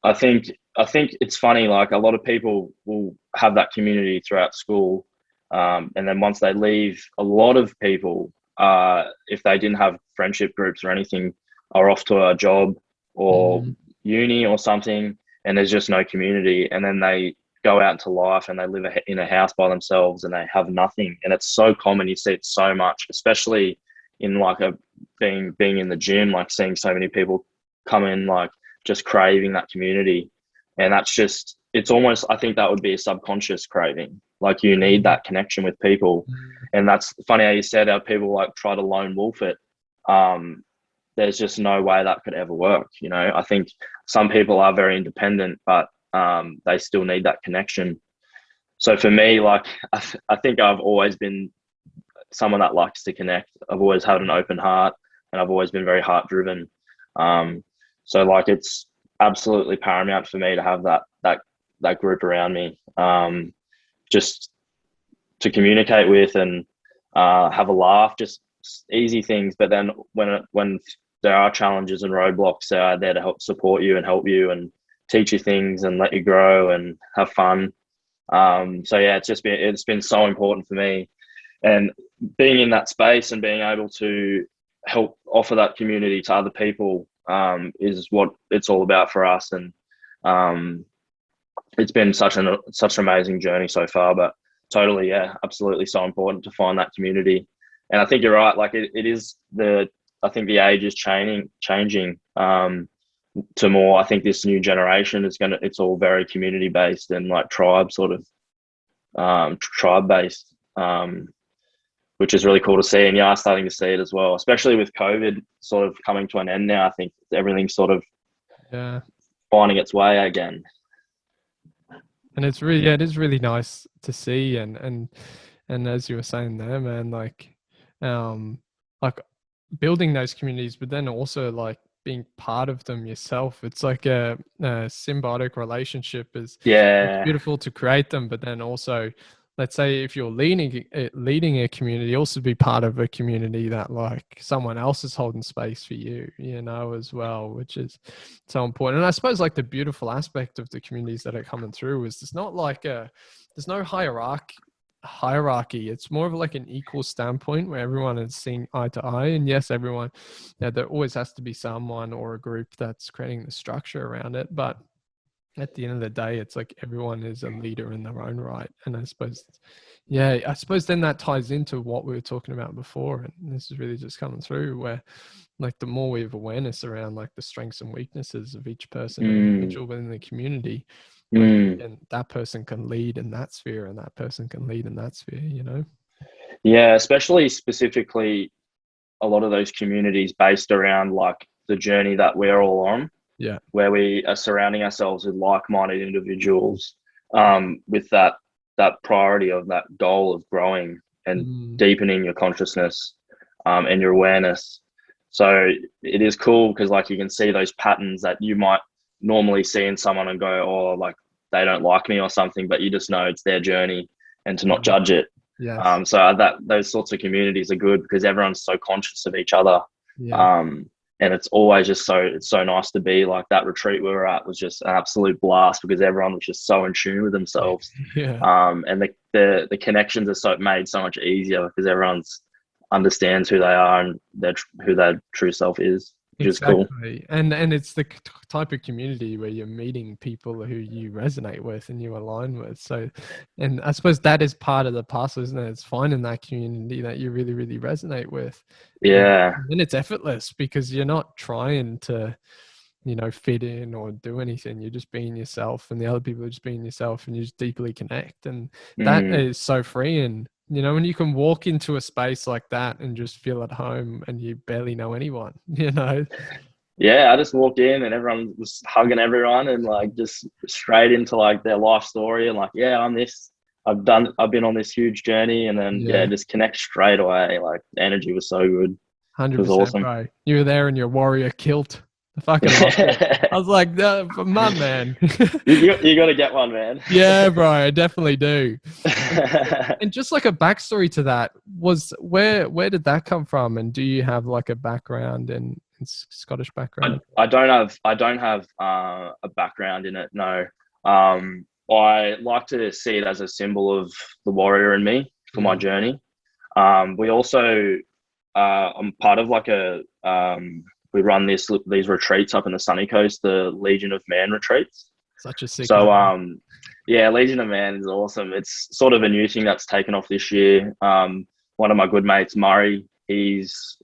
I think it's funny, like a lot of people will have that community throughout school, and then once they leave, a lot of people, if they didn't have friendship groups or anything, are off to a job or Mm, uni or something, and there's just no community, and then they go out into life and they live in a house by themselves and they have nothing. And it's so common, you see it so much, especially in like a being in the gym, like seeing so many people come in like just craving that community. And that's just, it's almost, I think that would be a subconscious craving. Like you need mm, that connection with people. mm, And that's funny how you said how people like try to lone wolf it. Um, there's just no way that could ever work. I think some people are very independent, but they still need that connection. So for me, like, I think I've always been someone that likes to connect. I've always had an open heart, and I've always been very heart driven. Um, so like it's absolutely paramount for me to have that group around me, just to communicate with and have a laugh, just easy things. But then when there are challenges and roadblocks, they are there to help support you and help you, and teach you things and let you grow and have fun. So yeah, it's been so important for me, and being in that space and being able to help offer that community to other people is what it's all about for us. And um, it's been such an amazing journey so far. But totally, yeah, absolutely, so important to find that community. And I think you're right. Like it is the I think the age is changing to more. I think this new generation is it's all very community based and like tribe based, which is really cool to see. And you are starting to see it as well, especially with COVID sort of coming to an end now. I think everything's sort of finding its way again. And it's really, yeah, it is really nice to see. And as you were saying there, man, like building those communities, but then also like being part of them yourself. It's like a symbiotic relationship. It's beautiful to create them, but then also, let's say if you're leading a community, also be part of a community that like someone else is holding space for you, as well, which is so important. And I suppose like the beautiful aspect of the communities that are coming through is it's not like there's no hierarchy. It's more of like an equal standpoint where everyone is seeing eye to eye. And yes, everyone, there always has to be someone or a group that's creating the structure around it, but at the end of the day, it's like everyone is a leader in their own right. And I suppose then that ties into what we were talking about before. And this is really just coming through where like the more we have awareness around like the strengths and weaknesses of each person and individual within the community, and that person can lead in that sphere and that person can lead in that sphere, Yeah, especially specifically a lot of those communities based around like the journey that we're all on. Yeah. Where we are surrounding ourselves with like-minded individuals, with that priority of that goal of growing and deepening your consciousness, and your awareness. So it is cool because like you can see those patterns that you might normally see in someone and go, oh, like they don't like me or something, but you just know it's their journey and to not judge it. Yes. So those sorts of communities are good because everyone's so conscious of each other. Yeah. And it's always just it's so nice to be. Like that retreat we were at was just an absolute blast because everyone was just so in tune with themselves. Yeah. And the connections are made so much easier because everyone's understands who they are and who their true self is, which is cool. And it's the type of community where you're meeting people who you resonate with and you align with. So, and I suppose that is part of the puzzle, isn't it? It's finding that community that you really, really resonate with. Yeah. And it's effortless because you're not trying to, fit in or do anything. You're just being yourself and the other people are just being yourself and you just deeply connect. And that is so freeing. When you can walk into a space like that and just feel at home and you barely know anyone, Yeah, I just walked in and everyone was hugging everyone and like just straight into like their life story and like, yeah, I'm this. I've been on this huge journey and then just connect straight away. Like the energy was so good. 100%, it was awesome. Bro. You were there in your warrior kilt. I fucking loved it. I was like, my man. you got to get one, man. Yeah, bro, I definitely do. And just like a backstory to that was where did that come from? And do you have like a background in Scottish background? I don't have a background in it. No. I like to see it as a symbol of the warrior in me for my journey. We also, I'm part of like we run these retreats up in the sunny coast, the Legion of Man retreats. Such a sick. So, Legion of Man is awesome. It's sort of a new thing that's taken off this year. One of my good mates, Murray, he's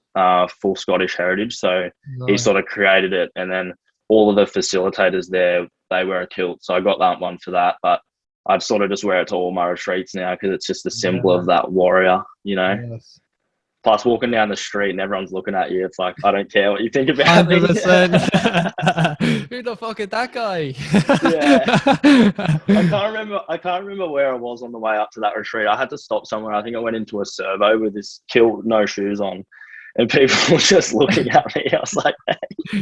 full Scottish heritage. So he sort of created it. And then all of the facilitators there, they wear a kilt. So I got that one for that. But I'd sort of just wear it to all my retreats now because it's just a symbol of that warrior, Yes. Plus, walking down the street and everyone's looking at you, it's like, I don't care what you think about 100%. Who the fuck is that guy? I can't remember where I was on the way up to that retreat. I had to stop somewhere. I think I went into a servo with this kilt, no shoes on, and people were just looking at me. I was like, hey.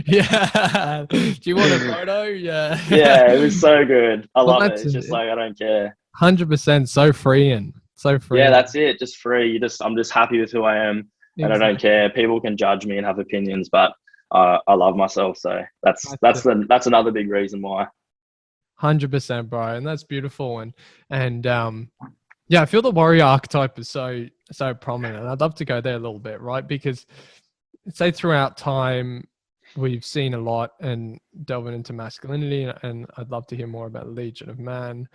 Yeah. Do you want a photo? Yeah. Yeah, it was so good. I love it. It's just like, I don't care. 100%. So freeing. So free. Yeah, that's it. Just free. I'm just happy with who I am, and I don't care. People can judge me and have opinions, but I love myself. So that's another big reason why. 100%, bro, and that's beautiful. And yeah, I feel the warrior archetype is so prominent. And I'd love to go there a little bit, right? Because say throughout time we've seen a lot and delving into masculinity, and I'd love to hear more about Legion of Man.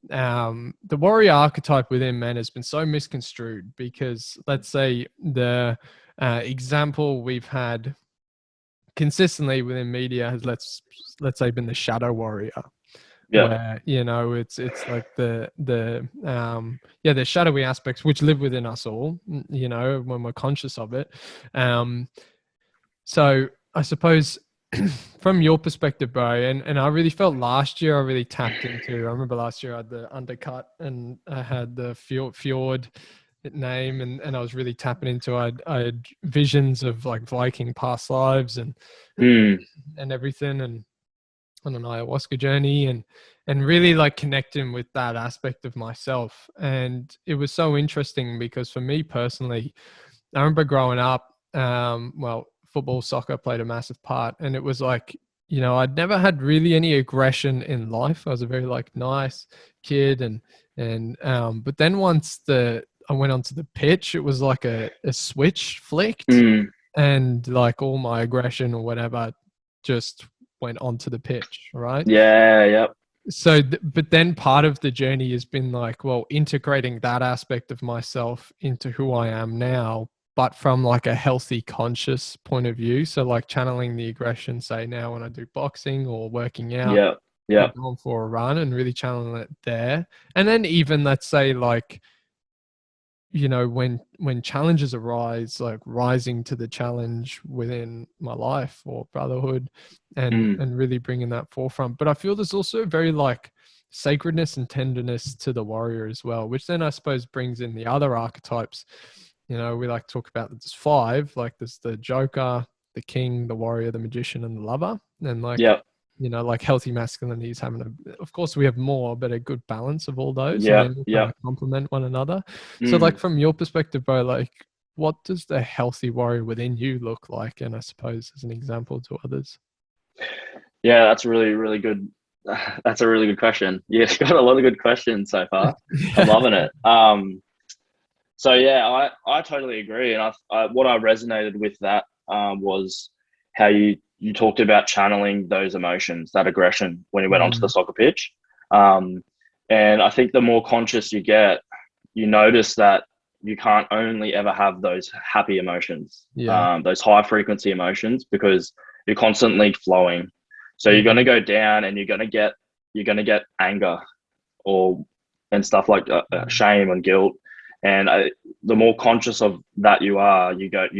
The warrior archetype within men has been so misconstrued because, let's say, the example we've had consistently within media has let's say been the shadow warrior, Yeah. where it's like the shadowy aspects which live within us all, when we're conscious of it. So I suppose from your perspective, bro, and I really felt last year I really tapped into. I remember last year I had the undercut and I had the fjord name, and I was really tapping into. I had visions of like Viking past lives and Mm. and everything, and on an ayahuasca journey, and really like connecting with that aspect of myself. And it was so interesting because for me personally, I remember growing up, well, football, soccer played a massive part. And it was like, I'd never had really any aggression in life. I was a very like nice kid. But then once I went onto the pitch, it was like a switch flicked, Mm. and like all my aggression or whatever just went onto the pitch. Right. Yeah. Yep. So, but then part of the journey has been like, well, integrating that aspect of myself into who I am now, but from like a healthy, conscious point of view. So, like channeling the aggression, say now when I do boxing or working out Yep. or Yep. going for a run, and really channeling it there. And then even let's say like, when challenges arise, like rising to the challenge within my life or brotherhood, and Mm. really bringing that forefront. But I feel there's also very like sacredness and tenderness to the warrior as well, which then I suppose brings in the other archetypes. We like to talk about there's five, like there's the joker, the king, the warrior, the magician, and the lover. And like, Yep. like healthy masculinity is having of course we have more, but a good balance of all those, and Yep. they all kind Yep. of complement one another. So like Mm. from your perspective, bro, like what does the healthy warrior within you look like? And I suppose as an example to others. Yeah, that's really, really good. That's a really good question. You've got a lot of good questions so far. I'm Yeah. loving it. So yeah, I totally agree, and what I resonated with that was how you talked about channeling those emotions, that aggression when you went onto the Mm, soccer pitch, um, and I think the more conscious you get, you notice that you can't only ever have those happy emotions, yeah. those high frequency emotions, because you're constantly flowing. So you're going to Mm, go down, and you're going to get anger or and stuff like mm, shame and guilt. And the more conscious of that you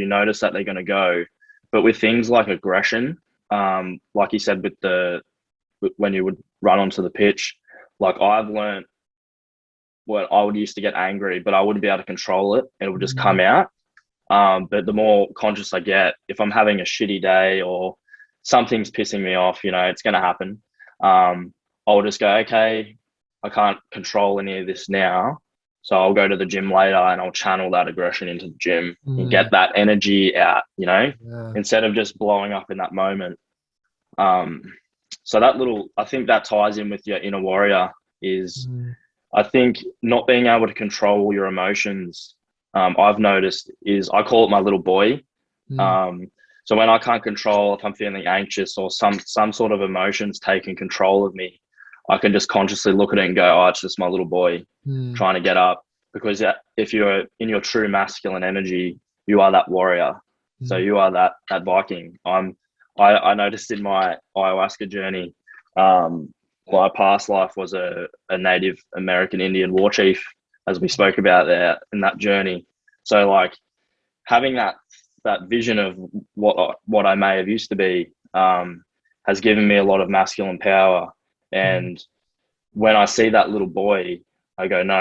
notice that they're going to go. But with things like aggression, like you said, when you would run onto the pitch, like I've learned, well, I would used to get angry, but I wouldn't be able to control it. It would just come mm, out. But the more conscious I get, if I'm having a shitty day or something's pissing me off, it's going to happen. I'll just go, okay, I can't control any of this now. So I'll go to the gym later and I'll channel that aggression into the gym and get mm, that energy out, yeah. instead of just blowing up in that moment. Um, so I think that ties in with your inner warrior is, Mm, I think not being able to control your emotions, I've noticed is I call it my little boy. mm, Um, so when I can't control if I'm feeling anxious or some sort of emotions taking control of me, I can just consciously look at it and go, "Oh, it's just my little boy mm, trying to get up." Because if you're in your true masculine energy, you are that warrior. So mm, you are that Viking. I noticed in my ayahuasca journey, um, my past life was a Native American Indian war chief, as we spoke about there in that journey. So like having that vision of what I may have used to be, has given me a lot of masculine power. mm, And when I see that little boy, I go, no,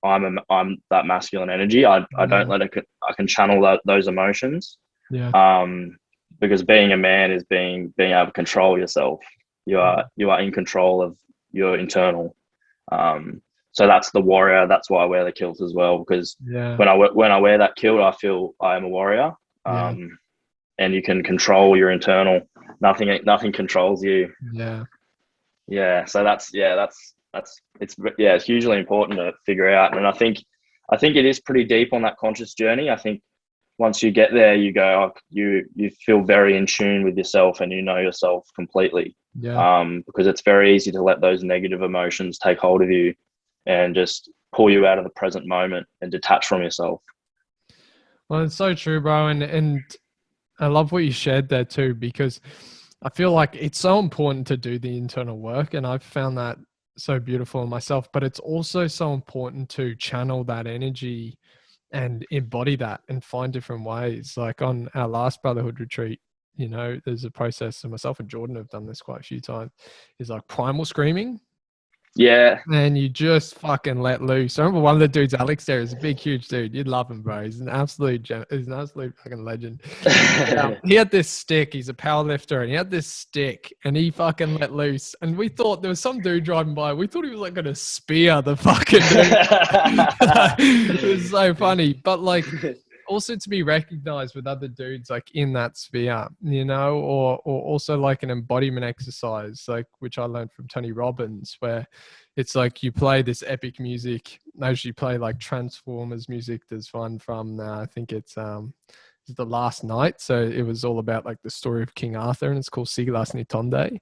I'm that masculine energy. I don't yeah. let it. I can channel those emotions. Yeah. Um, because being a man is being able to control yourself. You are in control of your internal. Um, so that's the warrior. That's why I wear the kilt as well, because Yeah. when I wear that kilt, I feel I am a warrior. Yeah. And you can control your internal. Nothing controls you. Yeah. Yeah. So it's hugely important to figure out. And I think it is pretty deep on that conscious journey. I think once you get there, you go, oh, you feel very in tune with yourself and you know yourself completely. Yeah. Because it's very easy to let those negative emotions take hold of you and just pull you out of the present moment and detach from yourself. Well, it's so true, bro. And I love what you shared there too, because I feel like it's so important to do the internal work. And I've found that so beautiful in myself, but it's also so important to channel that energy and embody that and find different ways. Like on our last Brotherhood retreat, there's a process, and myself and Jordan have done this quite a few times, is like primal screaming. Yeah. And you just fucking let loose. I remember one of the dudes, Alex, there is a big, huge dude. You'd love him, bro. He's an absolute fucking legend. He had this stick. He's a power lifter, and he had this stick, and he fucking let loose. And we thought there was some dude driving by. We thought he was like going to spear the fucking dude. It was so funny, but like also to be recognized with other dudes like in that sphere, or also like an embodiment exercise, like which I learned from Tony Robbins, where it's like you play this epic music. I usually play like Transformers music. There's one from I think it's The Last Night. So it was all about like the story of King Arthur, and it's called Sigilas Nitonde. Yeah.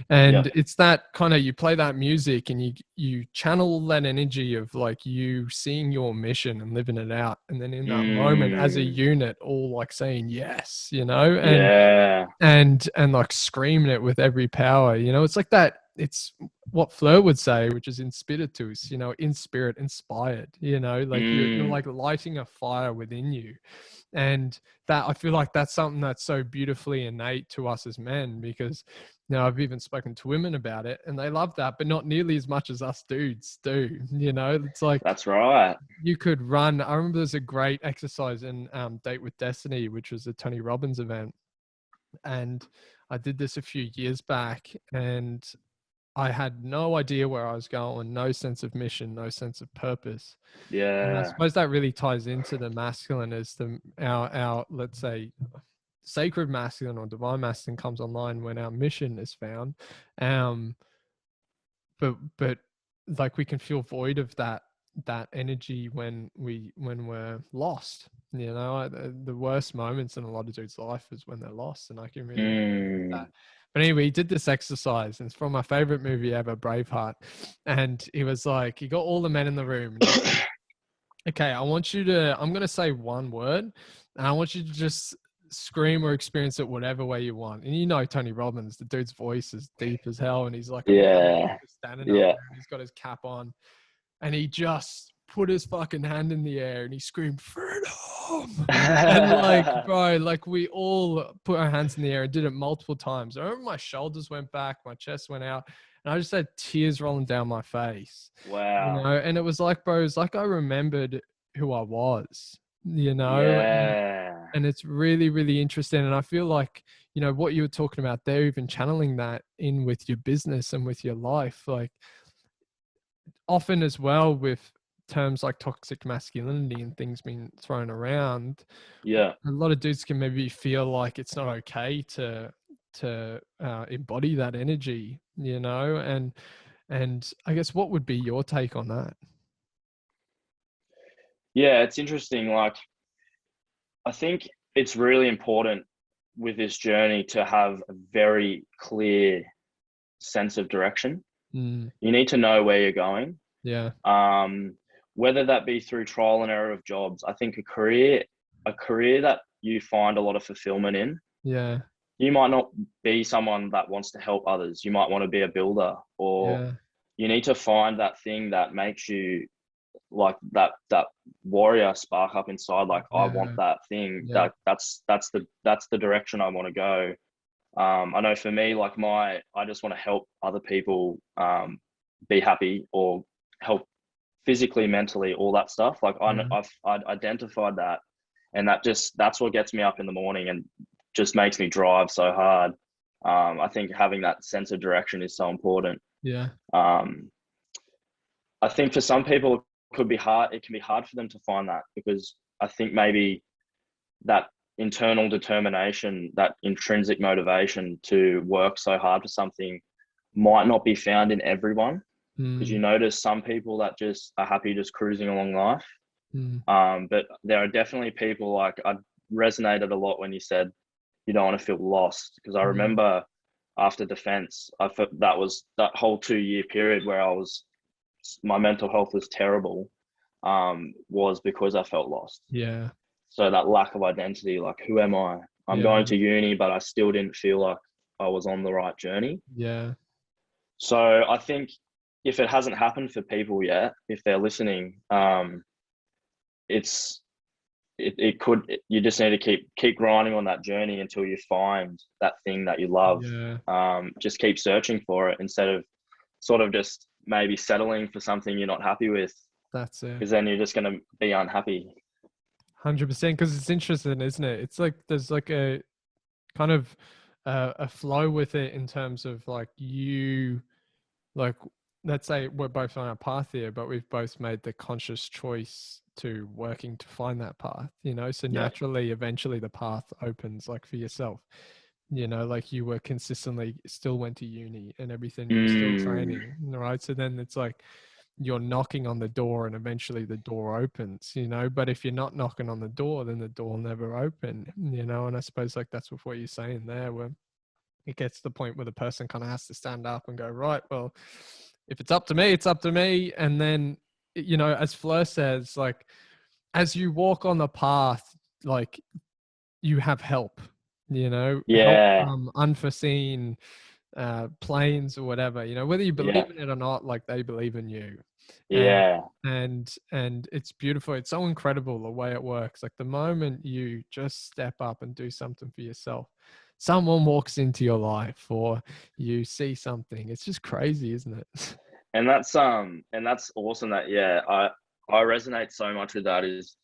And it's that kind of, you play that music and you channel that energy of like you seeing your mission and living it out. And then in that moment as a Mm, unit, all like saying yes, and yeah. and like screaming it with every power. It's like that. It's what Fleur would say, which is in spiritus, in spirit, inspired. Like you're Mm, like lighting a fire within you, and that, I feel like that's something that's so beautifully innate to us as men, because I've even spoken to women about it and they love that, but not nearly as much as us dudes do. It's like that's right. you could run. I remember there's a great exercise in Date with Destiny, which was a Tony Robbins event, and I did this a few years back, and I had no idea where I was going, no sense of mission, no sense of purpose. And I Yeah. suppose that really ties into the masculine, as our let's say sacred masculine or divine masculine comes online when our mission is found. Um, but like we can feel void of that energy when we're lost. The worst moments in a lot of dudes' life is when they're lost, and I can really resonate with that. Mm, But anyway, he did this exercise, and it's from my favorite movie ever, Braveheart. And he was like, he got all the men in the room, and he was like, okay, I'm going to say one word, and I want you to just scream or experience it whatever way you want. And Tony Robbins, the dude's voice is deep as hell, and he's like a man yeah. just standing up Yeah. there, and he's got his cap on, and he just put his fucking hand in the air and he screamed, freedom. And like, bro, like we all put our hands in the air and did it multiple times. I remember my shoulders went back, my chest went out, and I just had tears rolling down my face, Wow. and it was like, bro, it's like I remembered who I was, Yeah. and it's really, really interesting. And I feel like, what you were talking about there, even channeling that in with your business and with your life, like often as well with terms like toxic masculinity and things being thrown around, Yeah. a lot of dudes can maybe feel like it's not okay to embody that energy, and I guess what would be your take on that? Yeah. It's interesting. Like, I think it's really important with this journey to have a very clear sense of direction. Mm, You need to know where you're going. yeah, Um, whether that be through trial and error of jobs. I think a career that you find a lot of fulfillment in, yeah, you might not be someone that wants to help others. You might want to be a builder, or yeah, you need to find that thing that makes you like that warrior spark up inside. Like, I want yeah, that thing. yeah, That's the direction I want to go. I know for me, like I just want to help other people be happy, or help physically, mentally, all that stuff. Like yeah, I've identified that, and that's what gets me up in the morning and just makes me drive so hard. I think having that sense of direction is so important. yeah, Um, I think for some people it could be hard. It can be hard for them to find that, because I think maybe that internal determination, that intrinsic motivation to work so hard for something, might not be found in everyone, because you Mm, notice some people that just are happy just cruising along life. mm, But there are definitely people, like, I resonated a lot when you said you don't want to feel lost, because I mm, remember after defense, I thought that was that whole 2 year period where my mental health was terrible, was because I felt lost. yeah, So that lack of identity, like, who am I? I'm yeah, going to uni, but I still didn't feel like I was on the right journey. yeah, So I think if it hasn't happened for people yet, if they're listening, it's it could, you just need to keep grinding on that journey until you find that thing that you love. yeah. Just keep searching for it instead of sort of just maybe settling for something you're not happy with, That's it. because then you're just going to be unhappy. 100%. Because it's interesting, isn't it? It's like there's like a kind of a flow with it in terms of like you, like, let's say we're both on our path here, but we've both made the conscious choice to working to find that path, you know? So Yeah. naturally, eventually the path opens like for yourself, you know, like you were consistently still went to uni and everything, you were still Mm, training, right? So then it's like you're knocking on the door and eventually the door opens, you know? But if you're not knocking on the door, then the door will never open, you know? And I suppose like that's what you're saying there, where it gets to the point where the person kind of has to stand up and go, right, well, if it's up to me, it's up to me. And then, you know, as Fleur says, like, as you walk on the path, like, you have help, you know, help yeah. from unforeseen planes or whatever, you know, whether you Yeah. believe in it or not, like they believe in you. And Yeah. and it's beautiful. It's so incredible the way it works. Like the moment you just step up and do something for yourself, someone walks into your life or you see something. It's just crazy, isn't it? And that's awesome. That, yeah, I resonate so much with that. Is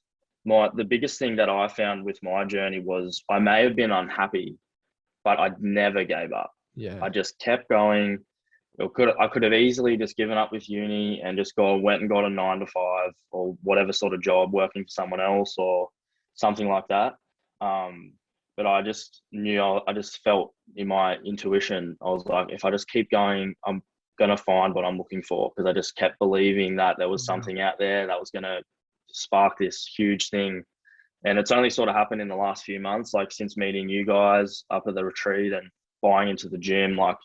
my the biggest thing that I found with my journey was I may have been unhappy, but I never gave up. Yeah. I just kept going. I could have easily just given up with uni and just went and got a 9 to 5 or whatever sort of job working for someone else or something like that. But I just knew, I just felt in my intuition, I was like, if I just keep going, I'm gonna find what I'm looking for, because I just kept believing that there was Yeah. something out there that was gonna spark this huge thing. And it's only sort of happened in the last few months, like since meeting you guys up at the retreat and buying into the gym. Like,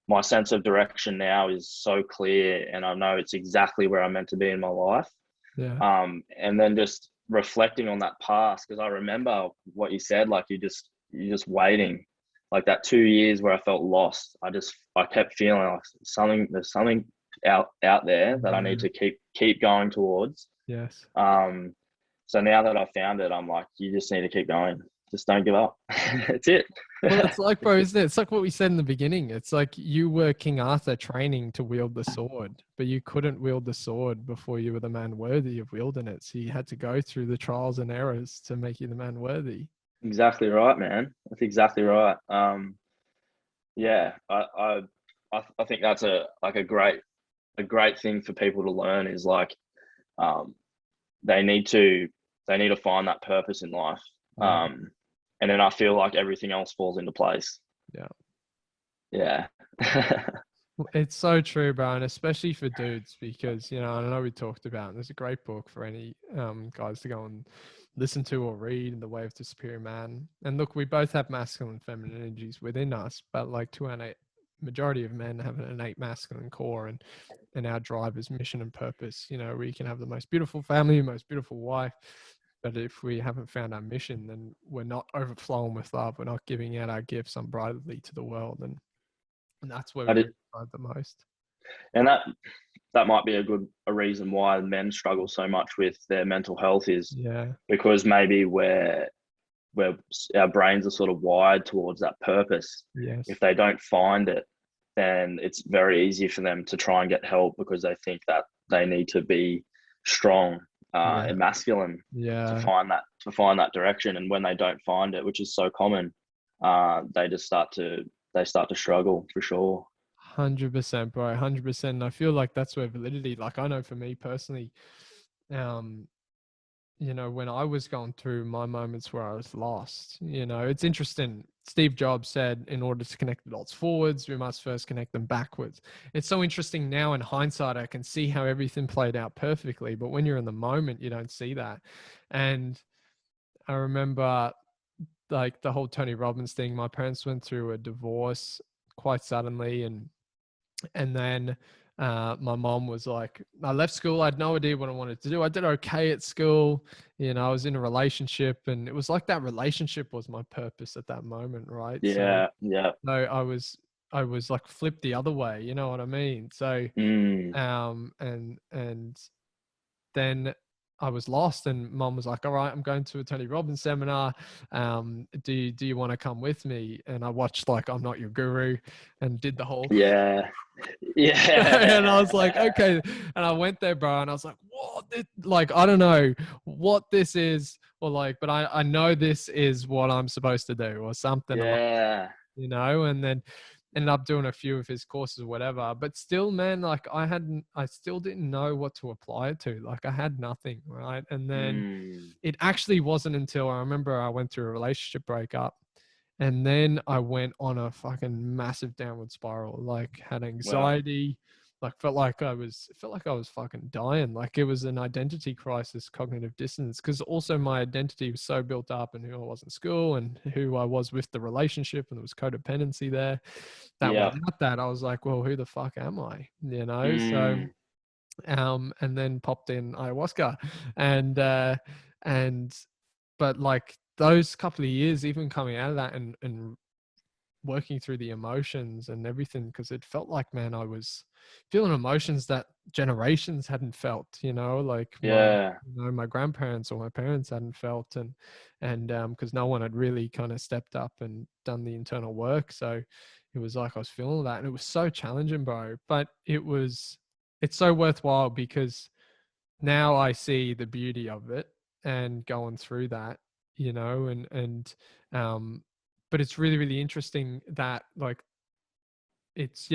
my sense of direction now is so clear, and I know it's exactly where I'm meant to be in my life. Yeah. And then just reflecting on that past, because I remember what you said, like, you're just waiting, like that 2 years where I felt lost. I kept feeling like there's something out there that I need Yeah. to keep going towards. Yes. Um, so now that I found it, I'm like, you just need to keep going. Just don't give up. It's it. Well, it's like, bro, isn't it? It's like what we said in the beginning. It's like you were King Arthur training to wield the sword, but you couldn't wield the sword before you were the man worthy of wielding it. So you had to go through the trials and errors to make you the man worthy. Exactly right, man. That's exactly right. Yeah, I think that's a great thing for people to learn, is like, um, they need to they need to find that purpose in life. Yeah. And then I feel like everything else falls into place. Yeah. Yeah. It's so true, bro, and especially for dudes, because you know I know we talked about. There's a great book for any guys to go and listen to or read, "The Way of the Superior Man." And look, we both have masculine and feminine energies within us, but like to an majority of men have an innate masculine core, and our drive is mission and purpose. You know, we can have the most beautiful family, most beautiful wife, but if we haven't found our mission, then we're not overflowing with love. We're not giving out our gifts unbridledly to the world, and that's where we I did, really thrive the most. and that might be a reason why men struggle so much with their mental health, is Yeah. because maybe where our brains are sort of wired towards that purpose. Yes. If they don't find it, then it's very easy for them to try and get help, because they think that they need to be strong, Yeah. and masculine Yeah. to find that direction. And when they don't find it, which is so common, they just start to struggle for sure. 100%, bro. 100%. And I feel like that's where validity, like I know for me personally, um, you know, when I was going through my moments where I was lost, you know, it's interesting. Steve Jobs said, in order to connect the dots forwards, we must first connect them backwards. It's so interesting now in hindsight, I can see how everything played out perfectly. But when you're in the moment, you don't see that. And I remember like the whole Tony Robbins thing. My parents went through a divorce quite suddenly, and then my mom was like, I left school. I had no idea what I wanted to do. I did okay at school. You know, I was in a relationship, and it was like that relationship was my purpose at that moment, right? So, Yeah. Yeah. so I was like flipped the other way. You know what I mean? So, Mm. and then I was lost, and mom was like, all right, I'm going to a Tony Robbins seminar. Do you want to come with me? And I watched like I'm Not Your Guru and did the whole Yeah. and I was like, Yeah. okay. And I went there, bro, and I was like, what? Like, I don't know what this is, or like, but I know this is what I'm supposed to do, or something along, Yeah. you know. And then ended up doing a few of his courses or whatever. But still, man, like I still didn't know what to apply it to. Like I had nothing, right? And then Mm. it actually wasn't until I remember I went through a relationship breakup, and then I went on a fucking massive downward spiral. Like had Wow. anxiety, like felt like I was fucking dying. Like it was an identity crisis, cognitive dissonance. Because also my identity was so built up in who I was in school and who I was with the relationship, and there was codependency there. That Yeah. without that, I was like, well, who the fuck am I? You know. So Mm. and then popped in ayahuasca, and and but like those couple of years, even coming out of that and working through the emotions and everything, because it felt like, man, I was feeling emotions that generations hadn't felt, you know, like Yeah. my grandparents or my parents hadn't felt, and because no one had really kind of stepped up and done the internal work. So it was like I was feeling that, and it was so challenging, bro, but it's so worthwhile, because now I see the beauty of it and going through that, you know, um but it's really, really interesting that like it's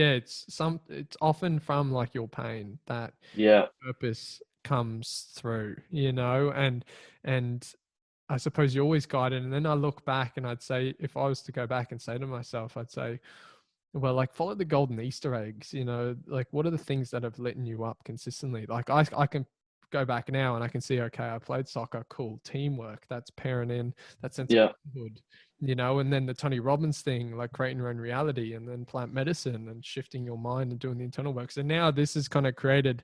often from like your pain that Yeah. purpose comes through, you know, and I suppose you're always guided. And then I look back and I'd say, if I was to go back and say to myself, I'd say, well, like follow the golden Easter eggs, you know, like what are the things that have lit you up consistently? Like I can go back now and I can see, okay, I played soccer, cool, teamwork, that's pairing in that sense of Yeah. brotherhood, you know, and then the Tony Robbins thing, like creating your own reality, and then plant medicine and shifting your mind and doing the internal work. So now this has kind of created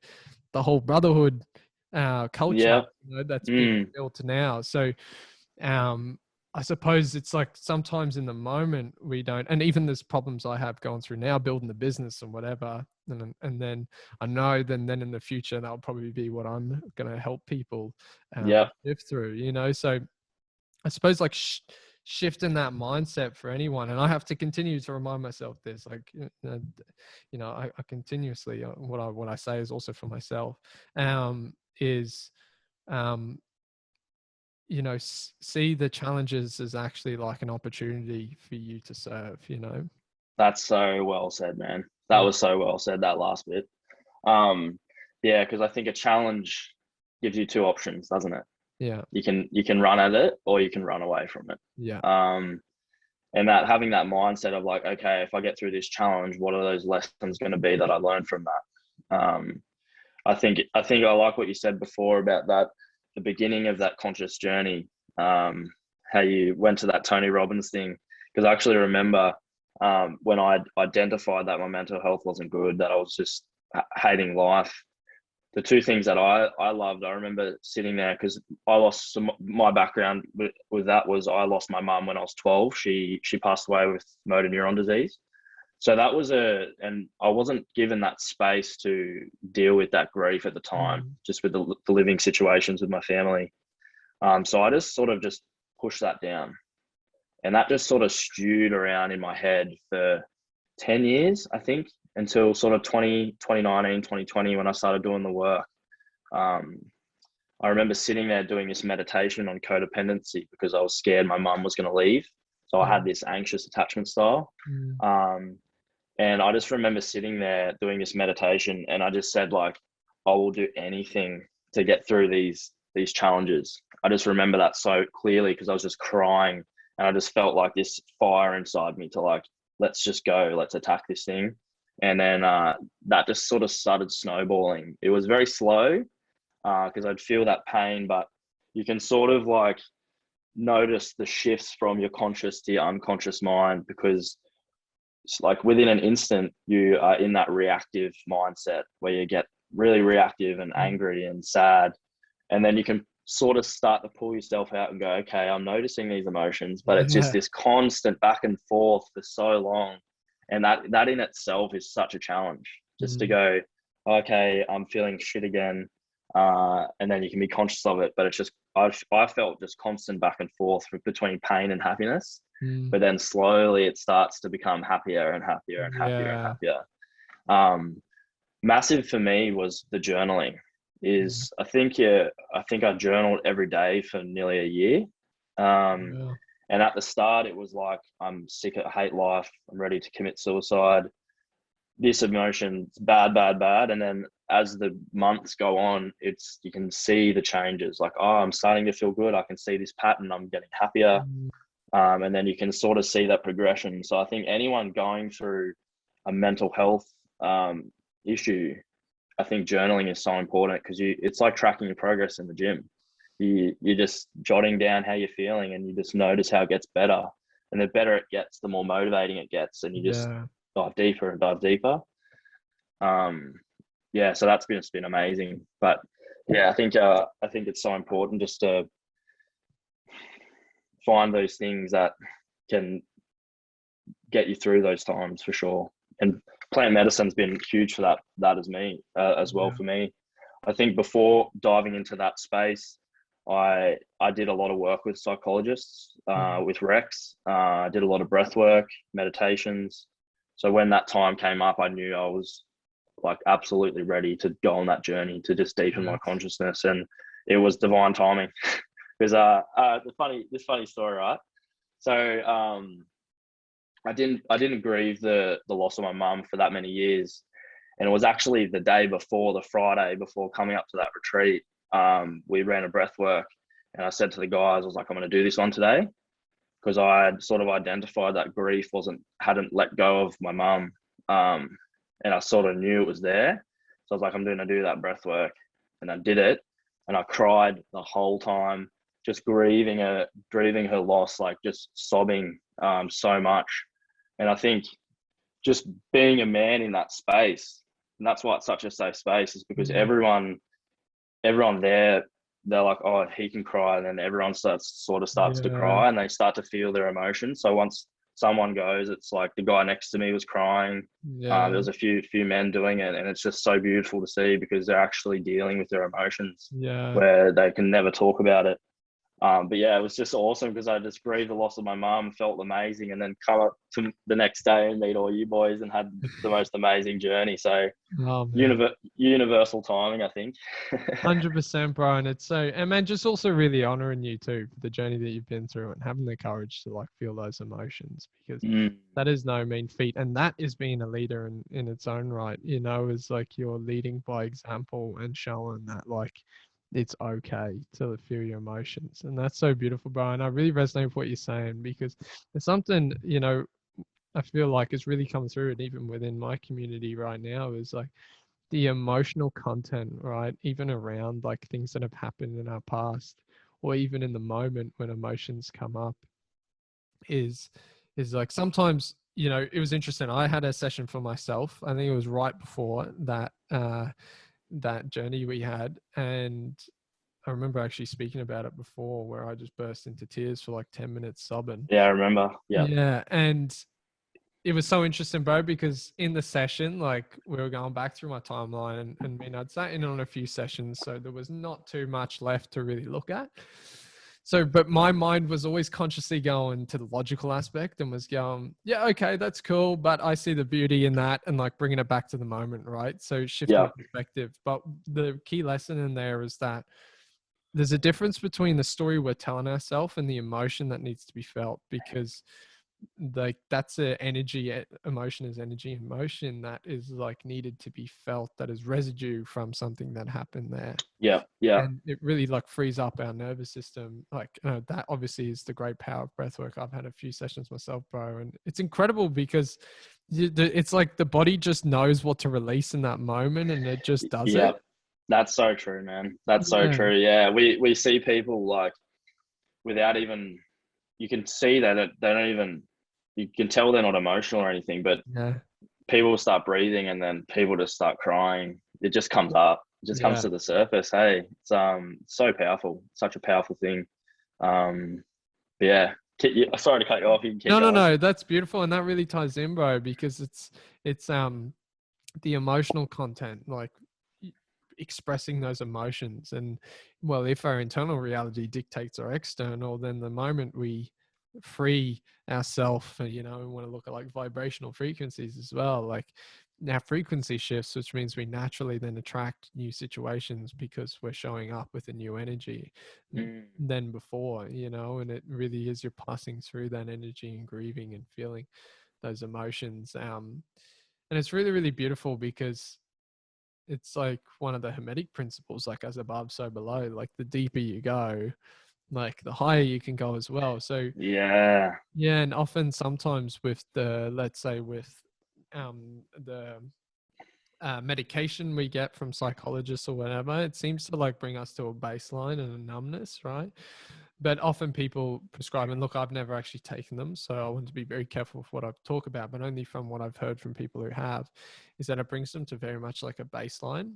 the whole brotherhood culture, Yeah. you know, that's being Mm. built now. So um I suppose it's like sometimes in the moment we don't, and even there's problems I have going through now building the business and whatever, and then I know then in the future that'll probably be what I'm going to help people Yeah. live through, you know. So I suppose like shifting that mindset for anyone, and I have to continue to remind myself this, like I continuously what I say is also for myself, is um you know, see the challenges as actually like an opportunity for you to serve, you know? That's so well said, man. That Yeah. was so well said, that last bit. Um, yeah, because I think a challenge gives you two options, doesn't it? Yeah. You can run at it or you can run away from it. Yeah. Um, and that having that mindset of like, okay, if I get through this challenge, what are those lessons going to be that I learned from that? I think I like what you said before about that, the beginning of that conscious journey, how you went to that Tony Robbins thing. Because I actually remember when I identified that my mental health wasn't good, that I was just hating life. The two things that I loved, I remember sitting there because I lost my background with that was I lost my mum when I was 12. She passed away with motor neuron disease. So that was and I wasn't given that space to deal with that grief at the time, Mm. just with the living situations with my family. So I just sort of just pushed that down, and that just sort of stewed around in my head for 10 years, I think, until sort of 2019, 2020, when I started doing the work. Um, I remember sitting there doing this meditation on codependency because I was scared my mum was going to leave. So I Yeah. had this anxious attachment style. Mm. Um, and I just remember sitting there doing this meditation, and I just said, like, I will do anything to get through these challenges. I just remember that so clearly because I was just crying and I just felt like this fire inside me to like, let's just go, let's attack this thing. And then that just sort of started snowballing. It was very slow because I'd feel that pain, but you can sort of like notice the shifts from your conscious to your unconscious mind, because it's like within an instant you are in that reactive mindset where you get really reactive and angry and sad, and then you can sort of start to pull yourself out and go, okay, I'm noticing these emotions, but it's just this constant back and forth for so long. And that in itself is such a challenge, just to go, okay, I'm feeling shit again. And then you can be conscious of it, but it's just, I felt just constant back and forth between pain and happiness. But then slowly it starts to become happier and happier and happier and happier. Massive for me was the journaling. I think I journaled every day for nearly a year. And at the start it was like, I'm sick, I hate life, I'm ready to commit suicide. This emotion's bad. And then as the months go on, you can see the changes. Like, oh, I'm starting to feel good. I can see this pattern. I'm getting happier. And then you can sort of see that progression. So I think anyone going through a mental health issue, I think journaling is so important, because it's like tracking your progress in the gym. You're just jotting down how you're feeling, and you just notice how it gets better. And the better it gets, the more motivating it gets, and you just dive deeper and dive deeper. So that's been amazing. But yeah, I think it's so important just to find those things that can get you through those times, for sure. And plant medicine's been huge for that as well for me. I think before diving into that space, I did a lot of work with psychologists, with Rex. I did a lot of breath work, meditations. So when that time came up, I knew I was like absolutely ready to go on that journey to just deepen my consciousness. And it was divine timing. Because this funny story, right? So I didn't grieve the loss of my mum for that many years. And it was actually the day before, the Friday before coming up to that retreat, we ran a breath work, and I said to the guys, I was like, I'm going to do this one today, because I had sort of identified that grief hadn't let go of my mum, and I sort of knew it was there. So I was like, I'm going to do that breath work, and I did it, and I cried the whole time, just grieving her loss, like just sobbing so much. And I think just being a man in that space, and that's why it's such a safe space, is because everyone there, they're like, oh, he can cry, and then everyone starts to cry, and they start to feel their emotions. So once someone goes, it's like the guy next to me was crying. There was a few men doing it, and it's just so beautiful to see, because they're actually dealing with their emotions where they can never talk about it. But yeah, it was just awesome, because I just grieved the loss of my mum, felt amazing, and then come up to the next day and meet all you boys and had the most amazing journey. So universal timing, I think. 100%, bro. And it's and man, just also really honoring you too for the journey that you've been through, and having the courage to like feel those emotions, because that is no mean feat. And that is being a leader in its own right, is like you're leading by example and showing that like it's okay to feel your emotions. And that's so beautiful, bro. And I really resonate with what you're saying, because it's something, I feel like it's really come through, and even within my community right now, is like the emotional content, right? Even around like things that have happened in our past, or even in the moment when emotions come up, is like sometimes, it was interesting. I had a session for myself. I think it was right before that journey we had, and I remember actually speaking about it before, where I just burst into tears for like 10 minutes sobbing. Yeah, I remember. Yeah. And it was so interesting, bro, because in the session, like we were going back through my timeline, and I'd sat in on a few sessions, so there was not too much left to really look at. So, but my mind was always consciously going to the logical aspect, and was going, yeah, okay, that's cool, but I see the beauty in that, and like bringing it back to the moment, right? So shifting perspective. But the key lesson in there is that there's a difference between the story we're telling ourselves and the emotion that needs to be felt, because like that's a energy, emotion is energy in motion that is like needed to be felt, that is residue from something that happened there. Yeah, yeah, And it really like frees up our nervous system. Like that obviously is the great power of breath work. I've had a few sessions myself, bro, and it's incredible because it's like the body just knows what to release in that moment, and it just does yeah. it. That's so true, man. That's so Yeah, true. Yeah, we see people like without even, you can see that they don't even, you can tell they're not emotional or anything, but yeah, people will start breathing and then people just start crying. It just comes up. It just comes yeah. to the surface. Hey, it's so powerful. Such a powerful thing. Um, yeah. Sorry to cut you off. You can keep No, no, going. no. That's beautiful, and that really ties in, bro, because it's the emotional content, like expressing those emotions. And well, if our internal reality dictates our external, then the moment we free ourselves, you know, we want to look at like vibrational frequencies as well, like our frequency shifts, which means we naturally then attract new situations because we're showing up with a new energy Mm, than before, you know. And it really is, you're passing through that energy and grieving and feeling those emotions. And it's really, really beautiful because it's like one of the Hermetic principles, like as above, so below. Like the deeper you go, like the higher you can go as well. So yeah. yeah, and often sometimes with the, let's say with the medication we get from psychologists or whatever, it seems to like bring us to a baseline and a numbness, right? But often people prescribe, and look, I've never actually taken them, so I want to be very careful with what I talk about, but only from what I've heard from people who have, is that it brings them to very much like a baseline.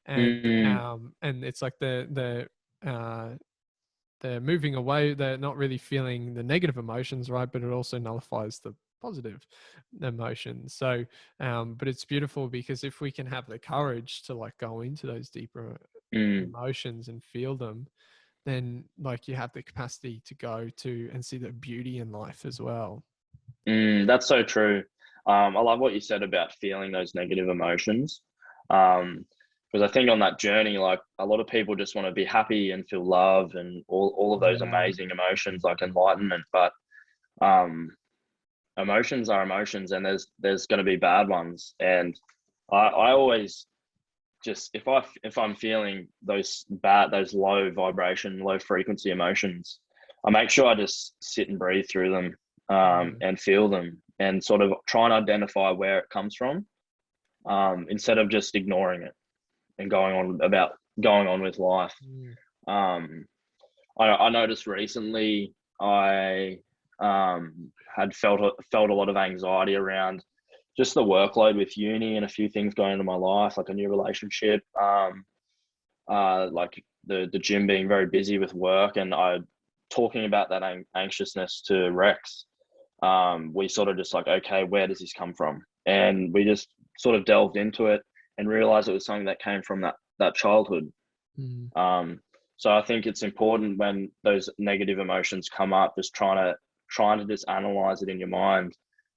Mm, And it's like they're moving away, they're not really feeling the negative emotions, right? But it also nullifies the positive emotions. So but it's beautiful because if we can have the courage to like go into those deeper mm, emotions and feel them, then like you have the capacity to go to and see the beauty in life as well. that's so true. I love what you said about feeling those negative emotions. Because I think on that journey, like a lot of people just want to be happy and feel love and all of those Yeah. amazing emotions like enlightenment. But um, emotions are emotions and there's going to be bad ones. And I always just, if I'm feeling those low vibration, low frequency emotions, I make sure I just sit and breathe through them, Yeah. and feel them and sort of try and identify where it comes from, instead of just ignoring it and going on with life. Mm. um, I noticed recently I had felt a lot of anxiety around just the workload with uni and a few things going into my life, like a new relationship, like the gym being very busy with work, and I talking about that anxiousness to Rex. We sort of just like, okay, where does this come from? And we just sort of delved into it and realized it was something that came from that childhood. Mm. Um, so I think it's important when those negative emotions come up, just trying to just analyze it in your mind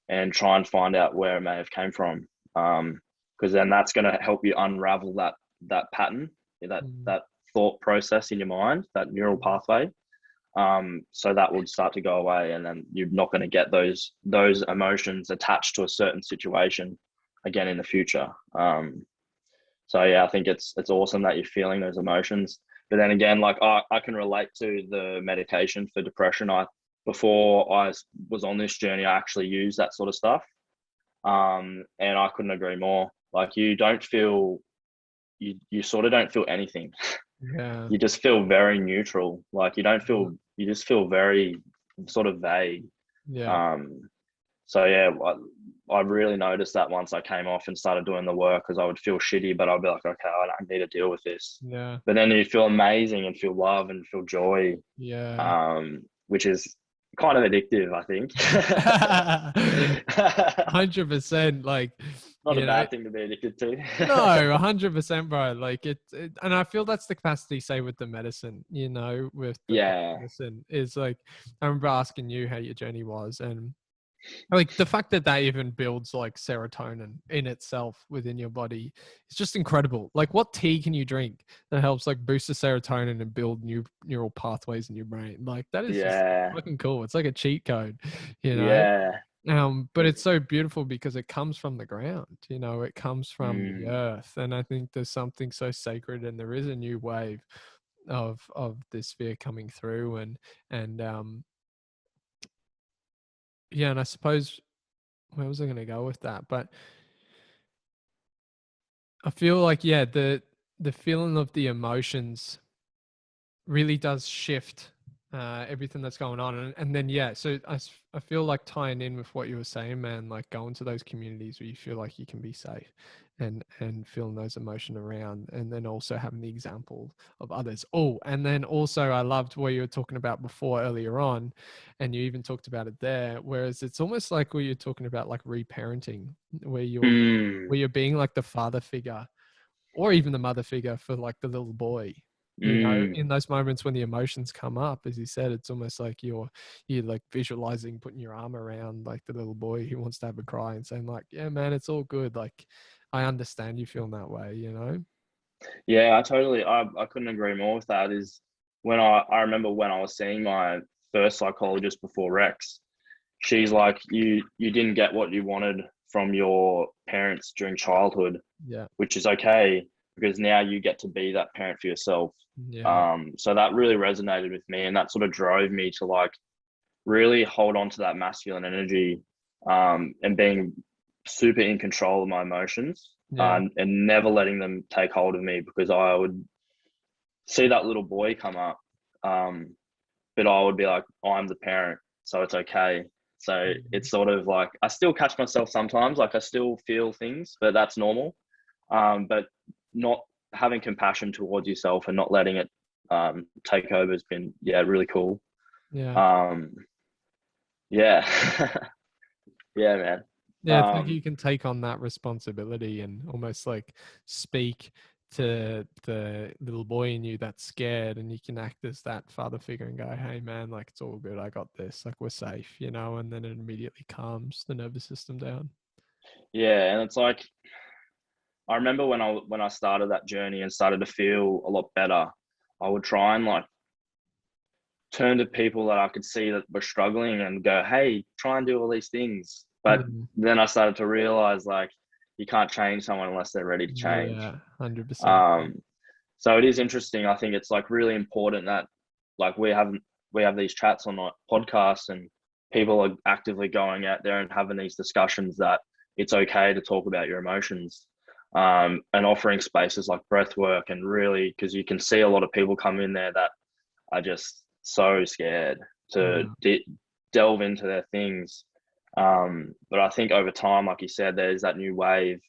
and try and find out where it may have came from. Because then that's going to help you unravel that pattern, Mm. that thought process in your mind, that neural Mm. pathway. So that would start to go away, and then you're not going to get those emotions attached to a certain situation again in the future. So yeah, I think it's awesome that you're feeling those emotions. But then again, like I can relate to the medication for depression. Before I was on this journey, I actually used that sort of stuff. And I couldn't agree more. Like you sort of don't feel anything. Yeah. You just feel very neutral. Like you just feel very sort of vague. Yeah. Um, so yeah, I really noticed that once I came off and started doing the work, because I would feel shitty, but I'd be like, okay, I don't need to deal with this. Yeah. But then you feel amazing and feel love and feel joy, Yeah. which is kind of addictive, I think. 100%. Like, Not a you know, bad thing to be addicted to. no, 100%, bro. Like and I feel that's the capacity, say, with the medicine, you know, with the plant Yeah. medicine is like, I remember asking you how your journey was, and Like the fact that that even builds like serotonin in itself within your body is just incredible. Like what tea can you drink that helps like boost the serotonin and build new neural pathways in your brain? Like that is just Yeah, fucking cool. It's like a cheat code, you know? yeah. But it's so beautiful because it comes from the ground, you know, it comes from the Mm, earth. And I think there's something so sacred, and there is a new wave of this sphere coming through. And yeah, and I suppose where was I gonna go with that? But I feel like yeah, the feeling of the emotions really does shift everything that's going on, and then yeah, so I feel like tying in with what you were saying, man, like going to those communities where you feel like you can be safe, and feeling those emotion around, and then also having the example of others. Oh, and then also I loved what you were talking about before earlier on, and you even talked about it there, whereas it's almost like what you're talking about, like reparenting, where mm, you're being like the father figure or even the mother figure for like the little boy, you know, mm. in those moments when the emotions come up, as you said, it's almost like you're like visualizing putting your arm around like the little boy who wants to have a cry and saying like, yeah man, it's all good, like I understand you feeling that way, you know. Yeah, I couldn't agree more with that. Is when I remember when I was seeing my first psychologist before Rex, she's like, you didn't get what you wanted from your parents during childhood, Yeah, which is okay because now you get to be that parent for yourself. yeah, So that really resonated with me, and that sort of drove me to like really hold on to that masculine energy, and being super in control of my emotions, yeah, and never letting them take hold of me because I would see that little boy come up, um, but I would be like, I'm the parent, so it's okay. So mhm, it's sort of like I still catch myself sometimes, like I still feel things, but that's normal. But not having compassion towards yourself and not letting it take over has been, yeah, really cool. yeah. Um, yeah, yeah, man. Yeah, it's like Um, you can take on that responsibility and almost like speak to the little boy in you that's scared, and you can act as that father figure and go, hey man, like it's all good, I got this, like we're safe, you know, and then it immediately calms the nervous system down. yeah, and it's like I remember when I started that journey and started to feel a lot better, I would try and like turn to people that I could see that were struggling and go, hey, try and do all these things. But Yeah, then I started to realize like you can't change someone unless they're ready to change. yeah, 100%. Um, so it is interesting. I think it's like really important that like we have these chats on like podcasts, and people are actively going out there and having these discussions that it's okay to talk about your emotions, and offering spaces like breath work, and really because you can see a lot of people come in there that are just so scared to Yeah, delve into their things. But I think over time, like you said, there's that new wave.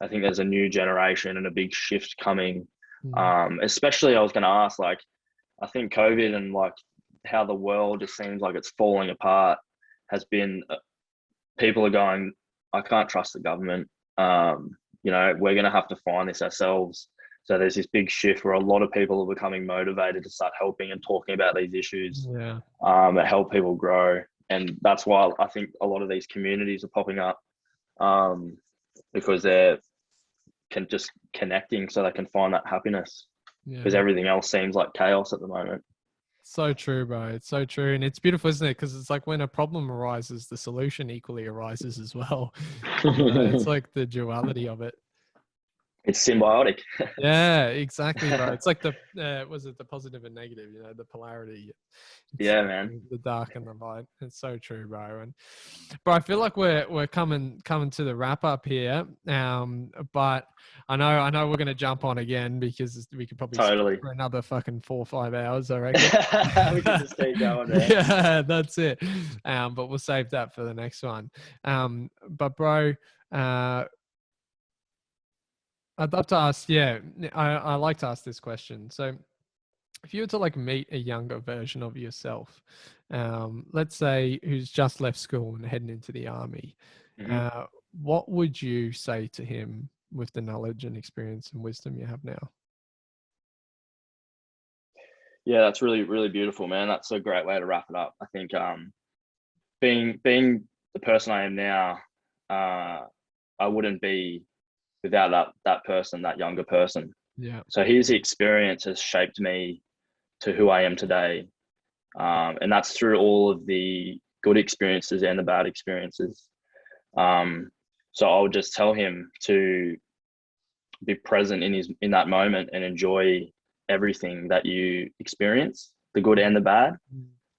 I think there's a new generation and a big shift coming. mm, Especially, I was going to ask, like, I think COVID and like how the world just seems like it's falling apart has been. People are going, I can't trust the government. We're going to have to find this ourselves. So there's this big shift where a lot of people are becoming motivated to start helping and talking about these issues, yeah, and help people grow. And that's why I think a lot of these communities are popping up, um, because they're just connecting so they can find that happiness because yeah. everything else seems like chaos at the moment. So true, bro. It's so true. And it's beautiful, isn't it? Because it's like when a problem arises, the solution equally arises as well. You know, it's like the duality of it. It's symbiotic. Yeah, exactly, bro. It's like the was it the positive and negative, you know, the polarity. It's Yeah, like man. the dark and the light. It's so true, bro. And but I feel like we're coming to the wrap up here. But I know we're gonna jump on again because we could probably speak Totally. for another fucking 4 or 5 hours, I reckon. We could just keep going, man. Yeah, that's it. But we'll save that for the next one. But bro, uh I'd love to ask, yeah, I like to ask this question. So if you were to like meet a younger version of yourself, let's say who's just left school and heading into the army, Hmm. uh, what would you say to him with the knowledge and experience and wisdom you have now? Yeah, that's really, really beautiful, man. That's a great way to wrap it up. I think being the person I am now, I wouldn't be without that person, that younger person. Yeah. So his experience has shaped me to who I am today. And that's through all of the good experiences and the bad experiences. So I'll just tell him to be present in that moment and enjoy everything that you experience, the good and the bad,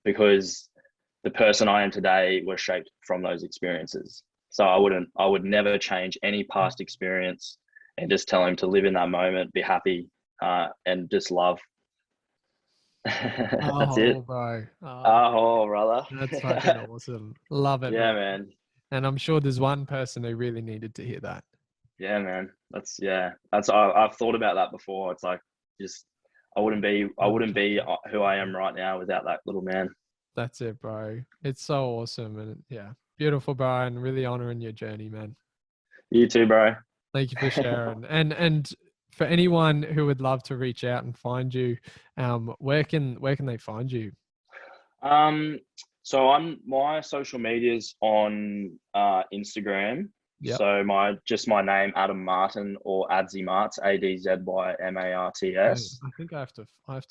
because the person I am today was shaped from those experiences. So I would never change any past experience, and just tell him to live in that moment, be happy, and just love. That's it. Oh, bro. Oh, brother. That's fucking awesome. Love it, Yeah, bro. man. And I'm sure there's one person who really needed to hear that. Yeah, man. I've thought about that before. It's like, just I wouldn't be 100%. who I am right now without that little man. That's it, bro. It's so awesome. And yeah, beautiful, bro. And really honoring your journey, man. You too, bro. Thank you for sharing. And for anyone who would love to reach out and find you, where can they find you? So on my social medias on Instagram. Yep. So my name, Adam Martin, or Adzy Marts, ADZYMARTS. I think I have to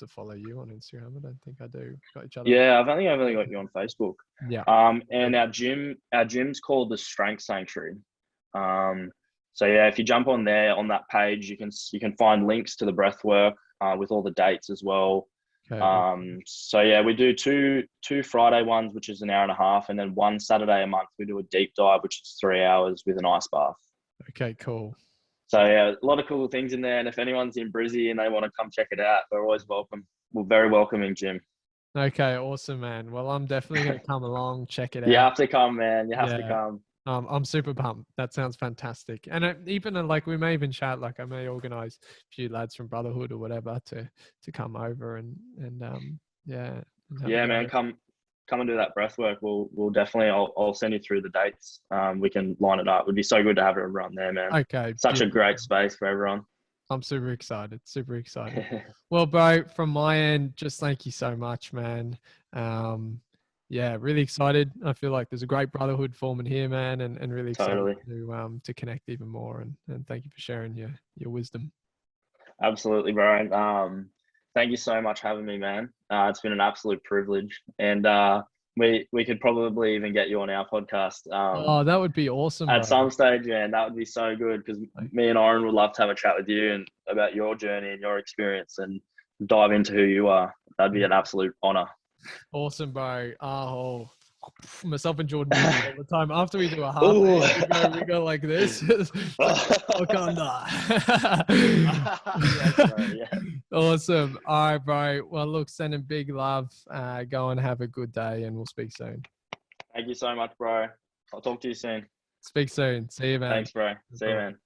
follow you on Instagram. I don't think I do. Got each other. Yeah, I've only got you on Facebook. Yeah. And our gym's called the Strength Sanctuary. So yeah, if you jump on there on that page, you can find links to the breath work with all the dates as well. Okay. So yeah, we do two Friday ones, which is an hour and a half, and then one Saturday a month we do a deep dive, which is 3 hours with an ice bath. Okay, cool. So yeah, a lot of cool things in there. And if anyone's in Brizzy and they want to come check it out, we're always welcome. We're very welcoming gym. Okay, awesome, man. Well, I'm definitely going to come along, check it You out. have to come, man. You have to Yeah. come. I'm super pumped. That sounds fantastic. And even like we may even chat. Like I may organize a few lads from Brotherhood or whatever to come over and yeah. And have a Yeah, go. man. Come and do that breath work. We'll definitely. I'll send you through the dates. We can line it up. It'd be so good to have everyone there, man. Okay. Such a Beautiful. great space for everyone. I'm super excited. Super excited. Well, bro, from my end, just thank you so much, man. Yeah, really excited. I feel like there's a great brotherhood forming here, man, and really excited Totally. to connect even more. And thank you for sharing your wisdom. Absolutely, bro. Thank you so much for having me, man. It's been an absolute privilege, and we could probably even get you on our podcast. Oh, that would be awesome, At bro. some stage, man. That would be so good, because me and Oren would love to have a chat with you and about your journey and your experience and dive into who you are. That'd be an absolute honor. Awesome, bro. Oh, myself and Jordan do this all the time. After we do a half, Ooh. we go like this. Wakanda. Yes, bro, yeah. Awesome. All right, bro. Well, look, sending big love. Go and have a good day, and we'll speak soon. Thank you so much, bro. I'll talk to you soon. Speak soon. See you, man. Thanks, bro. See you, man.